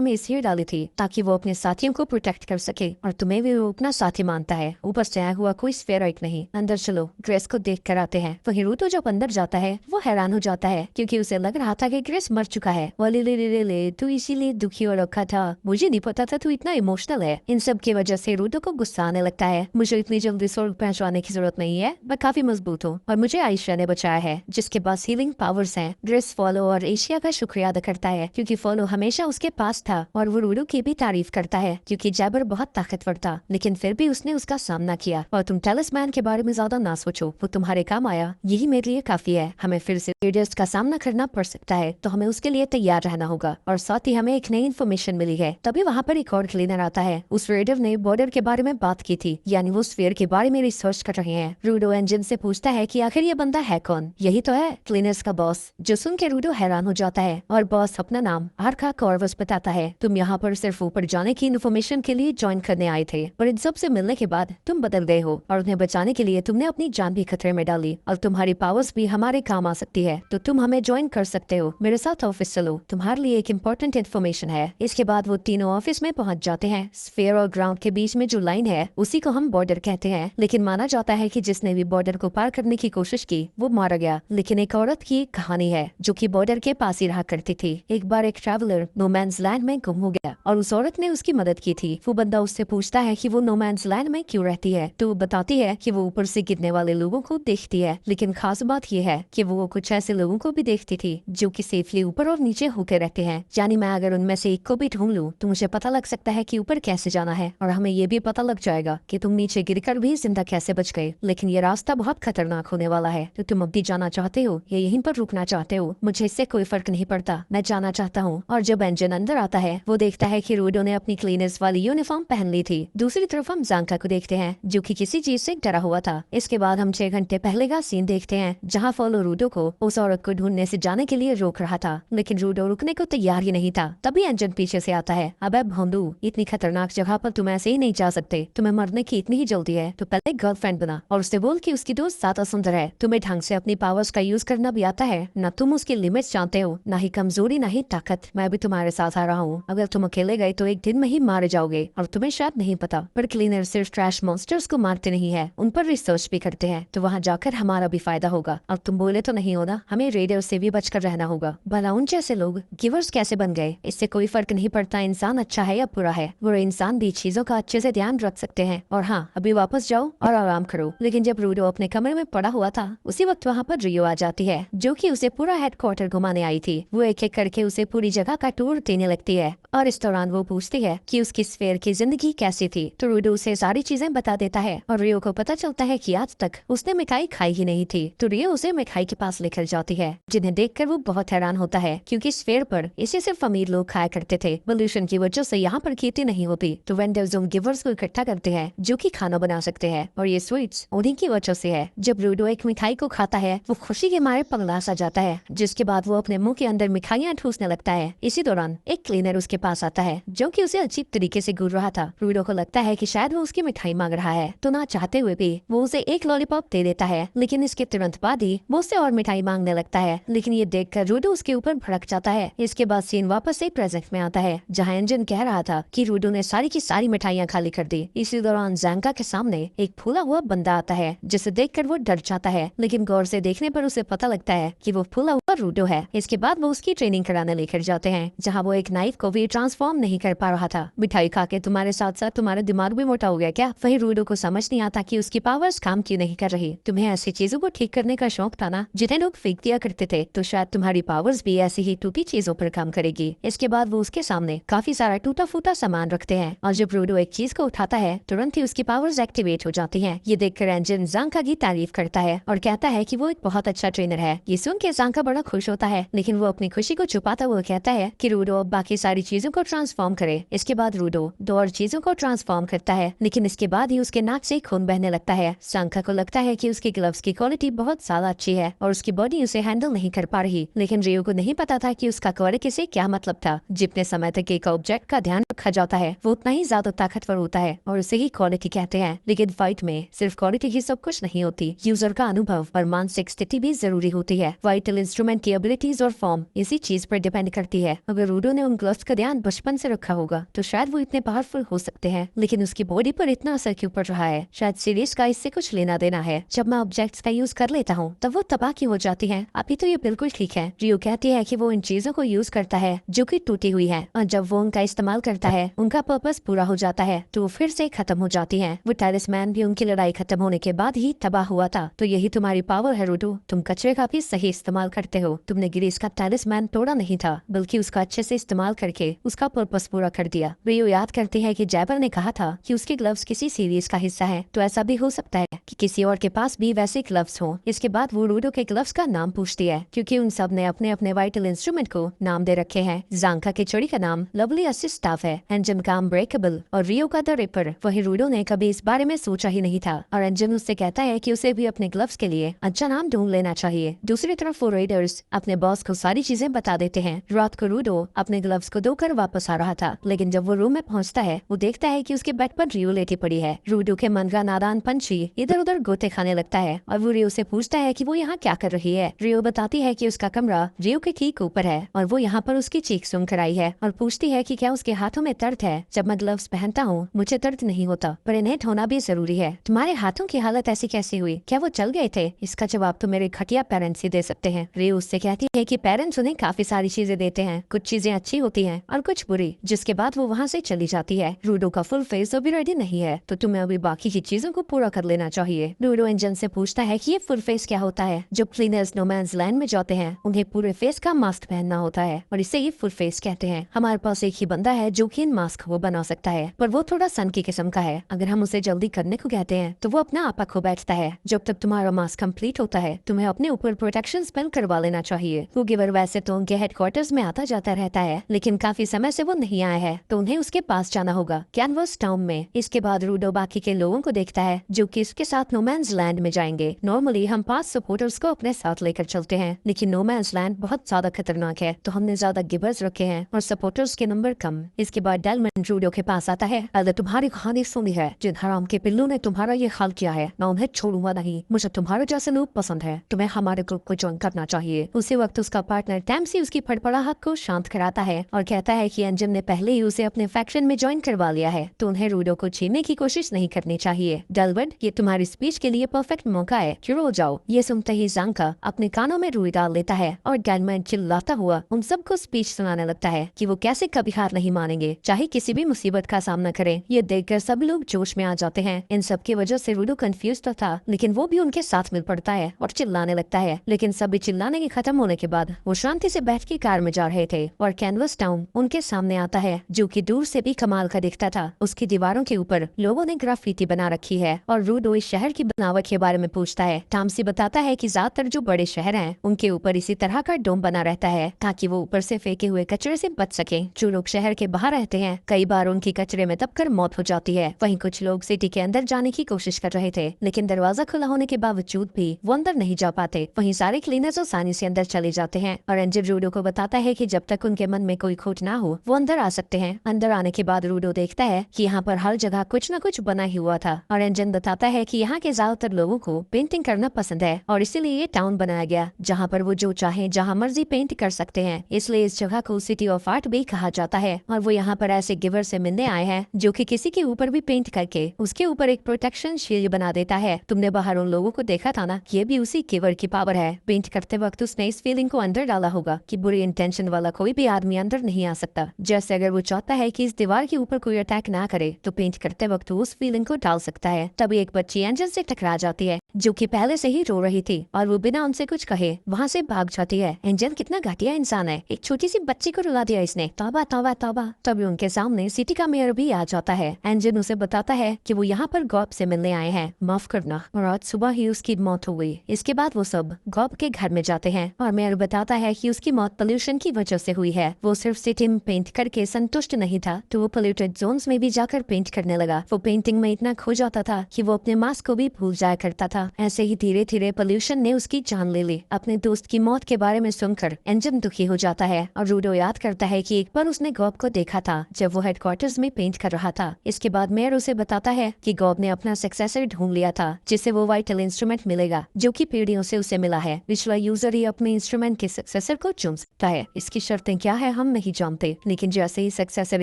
में इसलिए डाली थी ताकि वो अपने साथियों को प्रोटेक्ट कर सके, और तुम्हें भी वो अपना साथी मानता है। ऊपर से आया हुआ कोई स्फेराइट नहीं। अंदर चलो, ग्रेस को देख कर आते हैं। वहीं रूडो जब अंदर जाता है वो हैरान हो जाता है, क्योंकि उसे लग रहा था कि ग्रेस मर चुका है। ले तू इसीलिए दुखी हो रखा था, मुझे नहीं पता था तू इतना इमोशनल है। इन सब की वजह से रूडो को गुस्सा आने लगता है। मुझे इतनी जल्दी स्वर्ग पहुंचवाने की जरूरत नहीं है, मैं काफी मजबूत हूँ और मुझे आयशा ने बचाया है, जिसके पास हीलिंग पावर्स हैं। ग्रेस फॉलो और एशिया का शुक्रिया अदा करता है, क्योंकि फॉलो हमेशा उसके पास था, और वो रूडो की भी तारीफ करता है, क्योंकि जैबर बहुत ताकतवर था, लेकिन फिर भी उसने उसका सामना किया। और तुम टैलिस्मैन के बारे में ज्यादा ना सोचो, वो तुम्हारे काम आया, यही मेरे लिए काफी है। हमें फिर से रेडियस का सामना करना पड़ सकता है, तो हमें उसके लिए तैयार रहना होगा। और साथ ही हमें एक नई इन्फॉर्मेशन मिली है। तभी वहाँ पर एक और क्लीनर आता है। उस रेडिव ने बॉर्डर के बारे में बात की थी, यानी वो स्फीयर के बारे में रिसर्च कर रहे हैं। रूडो एंजन से पूछता है कि आखिर ये बंदा है कौन? यही तो है क्लीनर्स का बॉस, जो सुन के रूडो हैरान हो जाता है और बॉस अपना नाम आर्का कॉर्वस बताता है। तुम यहाँ पर सिर्फ ऊपर जाने की इन्फॉर्मेशन के लिए ज्वाइन करने आए थे, पर इन सब से मिलने के बाद तुम बदल गए हो, और उन्हें बचाने के लिए तुमने अपनी जान भी खतरे में डाली, और तुम्हारी पावर्स भी हमारे काम आ सकती है, तो तुम हमें ज्वाइन कर सकते हो। मेरे साथ ऑफिस चलो, तुम्हारे लिए एक इम्पोर्टेंट इन्फॉर्मेशन है। इसके बाद वो तीनों ऑफिस में पहुंच जाते हैं। स्फीयर और ग्राउंड के बीच में जो लाइन है उसी को हम बॉर्डर कहते हैं, लेकिन माना जाता है कि जिसने भी बॉर्डर को पार करने की कोशिश की वो मारा गया। लेकिन एक औरत की कहानी है जो कि बॉर्डर के पास ही रहा करती थी। एक बार एक ट्रैवलर नोमैन्स लैंड में गुम हो गया और उस औरत ने उसकी मदद की थी। वो बंदा उससे पूछता है कि वो नोमैन्स लैंड में क्यों रहती है, तो वो बताती है कि वो ऊपर से गिरने वाले लोगों को देखती है, लेकिन खास बात यह है कि वो कुछ ऐसे लोगों को भी देखती थी जो कि सेफली ऊपर और नीचे होकर रहते हैं। यानी मैं अगर उनमें से एक को भी ढूंढ लूं तो मुझे पता लग सकता है कि ऊपर कैसे जाना है, और हमें ये भी पता लग जाएगा कि तुम नीचे गिरकर भी जिंदा कैसे बच गए। लेकिन ये रास्ता बहुत खतरनाक होने वाला है, तो तुम अब भी जाना चाहते हो या यहीं पर रुकना चाहते हो? मुझे इससे कोई फर्क नहीं पड़ता, मैं जाना चाहता हूँ। और जब एंजन अंदर आता है वो देखता है कि रूडो ने अपनी क्लीनर्स वाली यूनिफॉर्म पहन ली थी। दूसरी तरफ हम जानका को देखते हैं जो कि किसी चीज से डरा हुआ था। इसके बाद हम 6 घंटे पहले का सीन देखते हैं, जहाँ फॉलो रूडो को उस औरत को ढूंढने से जाने के लिए रोक रहा था, लेकिन रूडो रुकने को तैयार ही नहीं था। तभी एंजन पीछे से आता है। अबे भोंदू, इतनी खतरनाक जगह पर तुम ऐसे ही नहीं जा सकते, तुम्हें मरने की इतनी ही जल्दी है तो पहले गर्लफ्रेंड बना, और उससे बोल कि उसकी दोस्त ज्यादा सुंदर है। तुम्हें ढंग से अपनी पावर्स का यूज करना भी आता है, न तुम उसकी लिमिट्स जानते हो, न ही कमजोरी न ही ताकत। मैं भी तुम्हारे साथ आ रहा हूँ, अगर तुम अकेले गए तो एक दिन में ही मारे जाओगे, और तुम्हें शायद नहीं पता पर क्लीनर सिर्फ ट्रैश मॉन्स्टर्स को मारते नहीं है, उन पर रिसर्च भी करते हैं, तो वहाँ जाकर हमारा भी फायदा होगा। और तुम बोले तो नहीं हो ना, हमें रेडियो से भी बचकर रहना होगा। भला उन जैसे लोग गिवर्स कैसे बन गए, इससे कोई फर्क नहीं पड़ता इंसान अच्छा है या बुरा है, वो इंसान भी चीजों का अच्छे से ध्यान रख सकते हैं। और हाँ, अभी वापस जाओ और आराम करो। लेकिन जब रूडो अपने कमरे में पड़ा हुआ था उसी वक्त वहाँ पर रियो आ जाती है, जो कि उसे पूरा हेडक्वार्टर घुमाने आई थी। वो एक एक करके उसे पूरी जगह का टूर देने लगती है, और इस दौरान वो पूछती है कि उसकी स्फीयर की जिंदगी कैसी थी, तो रूडो उसे सारी चीजें बता देता है। और रियो को पता चलता है कि आज तक उसने मिठाई खाई ही नहीं थी, तो रियो उसे मिठाई के पास लेकर जाती है, जिन्हें देखकर वो बहुत हैरान होता है, क्योंकि स्फीयर पर इसे सिर्फ अमीर लोग खाया करते थे। पोल्यूशन की वजह से यहाँ पर खेती नहीं होती, तो वेंडर्स उन गिवर्स को इकट्ठा करते हैं जो कि खाना बना सकते हैं, और ये स्वीट्स उन्हीं की वजह से है। जब रूडो एक मिठाई को खाता है वो खुशी के मारे पगला सा जाता है, जिसके बाद वो अपने मुंह के अंदर मिठाइयाँ ठूसने लगता है। इसी दौरान एक क्लीनर उसके पास आता है जो कि उसे अजीब तरीके से घूर रहा था। रूडो को लगता है कि शायद वो उसकी मिठाई मांग रहा है, तो ना चाहते हुए भी वो उसे एक लॉलीपॉप दे देता है, लेकिन इसके तुरंत बाद ही वो उससे और मिठाई मांगने लगता है। लेकिन ये देखकर रूडो उसके ऊपर भड़क जाता है। इसके बाद सीन वापस से प्रेजेंट में आता है जहाँ एंजन कह रहा था कि रूडो ने सारी की सारी मिठाइयाँ खाली कर दी। इसी दौरान ज़ांका के सामने एक फूला हुआ बंदा आता है जिसे देखकर वो डर जाता है, लेकिन गौर से देखने पर उसे पता लगता है कि वो फूला हुआ रूडो है। इसके बाद वो उसकी ट्रेनिंग कराने लेकर जाते हैं जहाँ वो एक नाइफ को भी ट्रांसफॉर्म नहीं कर पा रहा था। मिठाई खा के तुम्हारे साथ साथ तुम्हारा दिमाग भी मोटा हो गया क्या? वहीं रूडो को समझ नहीं आता कि उसकी पावर्स काम क्यों नहीं कर रही। तुम्हें ऐसी चीजों को ठीक करने का शौक था ना जिन्हें लोग फेंक दिया करते थे, तो शायद तुम्हारी पावर्स भी ऐसी ही टूटी चीजों पर काम करेगी। इसके बाद वो उसके सामने काफी सारा टूटा फूटा सामान रखते हैं और जब रूडो एक चीज को उठाता है तुरंत ही उसकी पावर्स एक्टिवेट हो जाती हैं। ये देखकर एंजन ज़ांका की तारीफ करता है और कहता है कि वो एक बहुत अच्छा ट्रेनर है। ये सुन के ज़ांका बड़ा खुश होता है, लेकिन वो अपनी खुशी को छुपाता हुआ कहता है कि रूडो बाकी सारी चीजों को ट्रांसफॉर्म करे। इसके बाद रूडो 2 और चीजों को ट्रांसफॉर्म करता है, लेकिन इसके बाद ही उसके नाक से खून बहने लगता है। ज़ांका को लगता है कि उसके ग्लव्स की क्वालिटी बहुत ज्यादा अच्छी है और उसकी बॉडी उसे हैंडल नहीं कर पा रही, लेकिन रियो को नहीं पता था कि उसका क्वालिटी से क्या मतलब था। जितने समय तक एक ऑब्जेक्ट का ध्यान रखा जाता है वो उतना ही ज्यादा ताकतवर होता है और उसे ही क्वालिटी कहते हैं। लेकिन फाइट में सिर्फ क्वालिटी ही सब कुछ नहीं होती, यूजर का अनुभव और मानसिक स्थिति भी जरूरी होती है। वाइटल इंस्ट्रूमेंट की एबिलिटीज और फॉर्म इसी चीज पर डिपेंड करती है। अगर रूडो ने उन ग्लव्स का ध्यान बचपन से रखा होगा तो शायद वो इतने पावरफुल हो सकते हैं, लेकिन उसकी बॉडी पर इतना असर क्यों पड़ रहा है? शायद सीरीज का इससे कुछ लेना देना है। जब मैं ऑब्जेक्ट्स का यूज कर लेता हूँ तब वो तबाह क्यों हो जाती है? अभी तो ये बिल्कुल ठीक है। रियो कहती है कि वो इन चीजों को यूज करता है जो कि टूटी हुई है, और जब वो उनका इस्तेमाल करता है उनका पर्पस पूरा हो जाता है तो वो फिर से खत्म हो जाती है। वो टैलिस्मैन भी उनकी लड़ाई खत्म होने के बाद ही तबाह हुआ था। तो यही तुम्हारी पावर है रूडो, तुम कचरे का भी सही इस्तेमाल करते हो। तुमने गिरीश का टैलिस्मैन तोड़ा नहीं था, बल्कि उसका अच्छे से इस्तेमाल करके उसका पर्पस पूरा कर दिया। रियो याद करती है कि जैबर ने कहा था कि उसके ग्लव्स किसी सीरीज का हिस्सा है, तो ऐसा भी हो सकता है कि किसी और के पास भी वैसे ग्लव्स हो। इसके बाद वो रूडो के ग्लव्स का नाम पूछती है क्योंकि उन सब ने अपने अपने वाइटल इंस्ट्रूमेंट को नाम दे रखे हैं। ज़ांका की चोरी का नाम लवली असिस्ट स्टाफ है, एंजन का अनब्रेकेबल और रियो का द रिपर। वही रूडो ने कभी इस बारे में सोचा ही नहीं था और एंजन उससे कहता है कि उसे भी अपने ग्लव्स के लिए अच्छा नाम ढूंढ लेना चाहिए। दूसरी तरफ वो रेडर्स अपने बॉस को सारी चीजें बता देते हैं। रात को रूडो अपने ग्लव्स को धोकर वापस आ रहा था, लेकिन जब वो रूम में पहुंचता है वो देखता है कि उसके बेड पर रियो लेटी पड़ी है। रूडो के मन का नादान पंछी इधर उधर गोते खाने लगता है और वो रियो से पूछता है कि वो यहाँ क्या कर रही है। रियो बताती है कि उसका कमरा रियो के ठीक ऊपर है और वो यहाँ पर उसकी चीख सुन कर आई है और पूछती है कि क्या उसके हाथों में दर्द है। जब मैं ग्लव्स पहनता हूँ मुझे दर्द नहीं होता, पर इन्हें धोना भी जरूरी है। तुम्हारे हाथों की हालत ऐसी कैसी हुई? क्या वो चल गए थे? इसका जवाब तो मेरे घटिया पेरेंट्स ही दे सकते हैं। रियो उससे कहती है कि पेरेंट्स उन्हें काफी सारी चीजें देते हैं, कुछ चीजें अच्छी होती हैं और कुछ बुरी। जिसके बाद वो वहाँ से चली जाती है। रूडो का फुल फेस अभी रेडी नहीं है, तो तुम्हें अभी बाकी की चीजों को पूरा कर लेना चाहिए। रूडो एंजन से पूछता है कि ये फुल फेस क्या होता है। जो क्लीनर्स नोमैन्स लैंड में जाते हैं उन्हें पूरे फेस का मास्क पहनना होता है और इसे ये फुल फेस कहते हैं। हमारे पास एक ही बंदा है जो कि इन मास्क वो बना सकता है, पर वो थोड़ा सन की किस्म का है। अगर हम उसे जल्दी करने को कहते हैं तो वो अपना आपा खो बैठता है। जब तक तुम्हारा मास्क कंप्लीट होता है तुम्हें अपने ऊपर प्रोटेक्शन स्पेल करवा लेना चाहिए। वो गिवर वैसे तो उनके हेडक्वार्टर्स में आता जाता रहता है, लेकिन काफी समय से वो नहीं आया है, तो उन्हें उसके पास जाना होगा, कैनवस टाउन में। इसके बाद रूडो बाकी के लोगों को देखता है जो कि इसके साथ नोमैन्स लैंड में जाएंगे। नॉर्मली हम 5 सपोर्टर्स को अपने साथ लेकर चलते हैं, लेकिन नोमैन्स लैंड बहुत ज्यादा खतरनाक है, तो हमने ज्यादा गिवर्स रखे हैं और सपोर्टर्स के नंबर कम। इसके बाद डेलमन रूडो के पास आता है। अगर तुम्हारी कहानी सुनी है, जिन हराम के पिल्लू ने तुम्हारा ये हाल किया है, मैं उन्हें छोड़ूंगा नहीं। मुझे तुम्हारे जैसे लोग पसंद है, तुम्हें हमारे ग्रुप को ज्वाइन करना चाहिए। उसी वक्त उसका पार्टनर टैम्सी उसकी फड़फड़ाहट को शांत कराता है और कहता है कि एंजन ने पहले ही उसे अपने फैक्शन में ज्वाइन करवा लिया है, तो उन्हें रूडो को छीनने की कोशिश नहीं करनी चाहिए। डेलवर्ड, ये तुम्हारी स्पीच के लिए परफेक्ट मौका है, शुरू हो जाओ। ये सुनते ही ज़ांका अपने कानों में रुई डाल लेता है और डेलवर्ड चिल्लाता हुआ उन सबको स्पीच सुनाने लगता है कि वो कैसे कभी हार नहीं मानेंगे, चाहे किसी भी मुसीबत का सामना करें। ये देखकर सब लोग जोश में आ जाते हैं। इन सब की वजह से रूडो कंफ्यूज तो था, लेकिन वो भी उनके साथ मिल पड़ता है और चिल्लाने लगता है। लेकिन सभी चिल्लाने के खत्म होने के बाद वो शांति से बैठ के कार में जा रहे थे और कैनवस टाउन उनके सामने आता है, जो कि दूर से भी कमाल का दिखता था। उसकी दीवारों के ऊपर लोगों ने ग्राफिटी बना रखी है और रूडो इस शहर की बनावट के बारे में पूछता है। टामसी बताता है कि ज्यादातर जो बड़े शहर हैं उनके ऊपर इसी तरह का डोम बना रहता है ताकि वो ऊपर से फेंके हुए कचरे से बच सके। जो लोग शहर के बाहर रहते हैं कई बार उनकी उनकी कचरे में दबकर मौत हो जाती है। वहीं कुछ लोग सिटी के अंदर जाने की कोशिश कर रहे थे, लेकिन दरवाजा खुला होने के बावजूद भी वो अंदर नहीं जा पाते। वहीं सारे क्लीनर्स आसानी से अंदर चले जाते हैं और एंजल रूडो को बताता है कि जब तक उनके मन में कोई खोट ना हो वो अंदर आ सकते हैं। अंदर आने के बाद रूडो देखता है कि यहाँ पर हर जगह कुछ न कुछ बना ही हुआ था और एंजल बताता है कि यहाँ के ज्यादातर लोगों को पेंटिंग करना पसंद है और इसीलिए ये टाउन बनाया गया जहाँ पर वो जो चाहे जहाँ मर्जी पेंट कर सकते हैं। इसलिए इस जगह को सिटी ऑफ आर्ट भी कहा जाता है और वो यहाँ पर ऐसे गिवर से मिलने आए हैं जो कि किसी के ऊपर भी पेंट करके उसके ऊपर एक प्रोटेक्शन शील्ड बना देता है। तुमने बाहर उन लोगों को देखा था ना, ये भी उसी गिवर की पावर है। पेंट करते वक्त उसने इस फीलिंग को अंदर डाला होगा कि बुरी इंटेंशन वाला कोई भी आदमी अंदर नहीं आ सकता। जैसे अगर वो चाहता है कि इस दीवार के ऊपर कोई अटैक ना करे तो पेंट करते वक्त उस फीलिंग को डाल सकता है। तभी एक बच्ची एंजल से टकरा जाती है जो कि पहले से ही रो रही थी और वो बिना उनसे कुछ कहे वहाँ से भाग जाती है। एंजल कितना घटिया इंसान है, एक छोटी सी बच्ची को रुला दिया इसने। तौबा तौबा तौबा। तभी उनके सामने सिटी का मेयर भी आ जाता है। एंजल उसे बताता है कि वो यहाँ पर गॉब से मिलने आए हैं, माफ करना, और आज सुबह ही उसकी मौत हो गई। इसके बाद वो सब गॉब के घर में जाते हैं और मेयर बताता है कि उसकी मौत पोल्यूशन की वजह से हुई है। वो सिर्फ सिटी में पेंट करके संतुष्ट नहीं था तो वो पोल्यूटेड जोन्स में भी जाकर पेंट करने लगा। वो पेंटिंग में इतना खो जाता था कि वो अपने मास्क को भी भूल जाया करता था। ऐसे ही धीरे धीरे पोल्यूशन ने उसकी जान ले ली। अपने दोस्त की मौत के बारे में सुनकर एंजल दुखी हो जाता है और रूडो याद करता है कि एक बार उसने गॉब को देखा था जब वो हेडक्वार्टर्स में पेंट कर रहा था। इसके बाद मेयर उसे बताता है कि गॉब ने अपना सक्सेसर ढूंढ लिया था जिससे वो वाइटल इंस्ट्रूमेंट मिलेगा जो कि पीढ़ियों से उसे मिला है। पिछला यूजर ही अपने इंस्ट्रूमेंट के सक्सेसर को चुन सकता है। इसकी शर्तें क्या है हम नहीं जानते, लेकिन जैसे ही सक्सेसर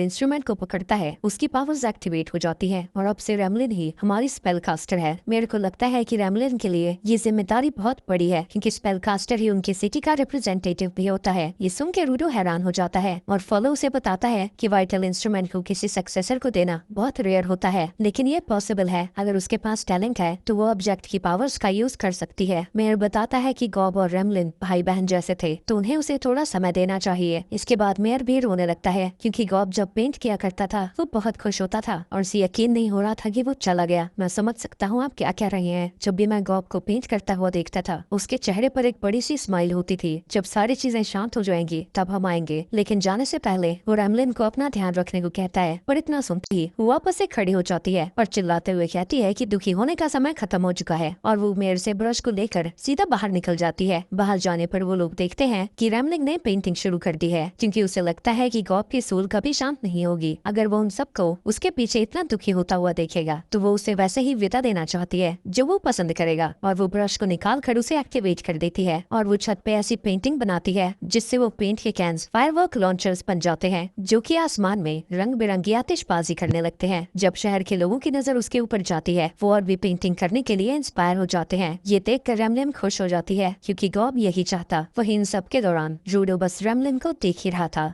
इंस्ट्रूमेंट को पकड़ता है उसकी पावर्स एक्टिवेट हो जाती है और अब से रेमलिन ही हमारी स्पेल कास्टर है। मेरे को लगता है कि रेमलिन के लिए ये जिम्मेदारी बहुत बड़ी है क्योंकि स्पेल कास्टर ही उनकी सिटी का रिप्रेजेंटेटिव भी होता है। ये सुन के रूडो हैरान हो जाता है और फॉलो उसे बताता है कि वाइटल इंस्ट्रूमेंट को किसी सक्सेसर को देना बहुत रेयर होता है, लेकिन ये पॉसिबल है। अगर उसके पास टैलेंट है तो वो ऑब्जेक्ट की पावर्स का यूज कर सकती है। मेयर बताता है कि गॉब और रेमलिन भाई बहन जैसे थे तो उन्हें उसे थोड़ा समय देना चाहिए। इसके बाद मेयर भी रोने लगता है क्योंकि गॉब जब पेंट किया करता था वो बहुत खुश होता था और उसे यकीन नहीं हो रहा था कि वो चला गया। मैं समझ सकता हूँ आप क्या कह रहे हैं। जब भी मैं गॉब को पेंट करता हुआ देखता था उसके चेहरे पर एक बड़ी सी स्माइल होती थी। जब सारी चीजें शांत हो जाएंगी तब हम आएंगे, लेकिन जाने से पहले वो रेमलिन को अपना ध्यान रखने को कहता है। पर इतना सुनते ही वो वापस से खड़ी हो जाती है और चिल्लाते हुए कहती है कि दुखी होने का समय खत्म हो चुका है और वो मेयर से ब्रश को लेकर सीधा बाहर निकल जाती है। बाहर जाने पर वो लोग देखते हैं कि रेमलिन ने पेंटिंग शुरू कर दी है क्योंकि उसे लगता है कि गॉब की सोल कभी शांत नहीं होगी। अगर वो उन सबको उसके पीछे इतना दुखी होता हुआ देखेगा तो वो उसे वैसे ही विदा देना चाहती है जो वो पसंद करेगा और वो ब्रश को निकाल कर उसे एक्टिवेट कर देती है और वो छत पे ऐसी पेंटिंग बनाती है जिससे वो पेंट के कैंस फायरवर्क लॉन्चर्स बन जाते हैं जो कि आसमान में रंग बिरंगी आतिशबाजी करने लगते हैं। जब शहर के लोगों की नजर उसके ऊपर जाती है वो और भी पेंटिंग करने के लिए इंस्पायर हो जाते हैं। ये देख कर रेमलिन खुश हो जाती है क्योंकि गॉब यही चाहता। वही इन सब के दौरान रूडो बस रेमलिन को देख ही रहा था।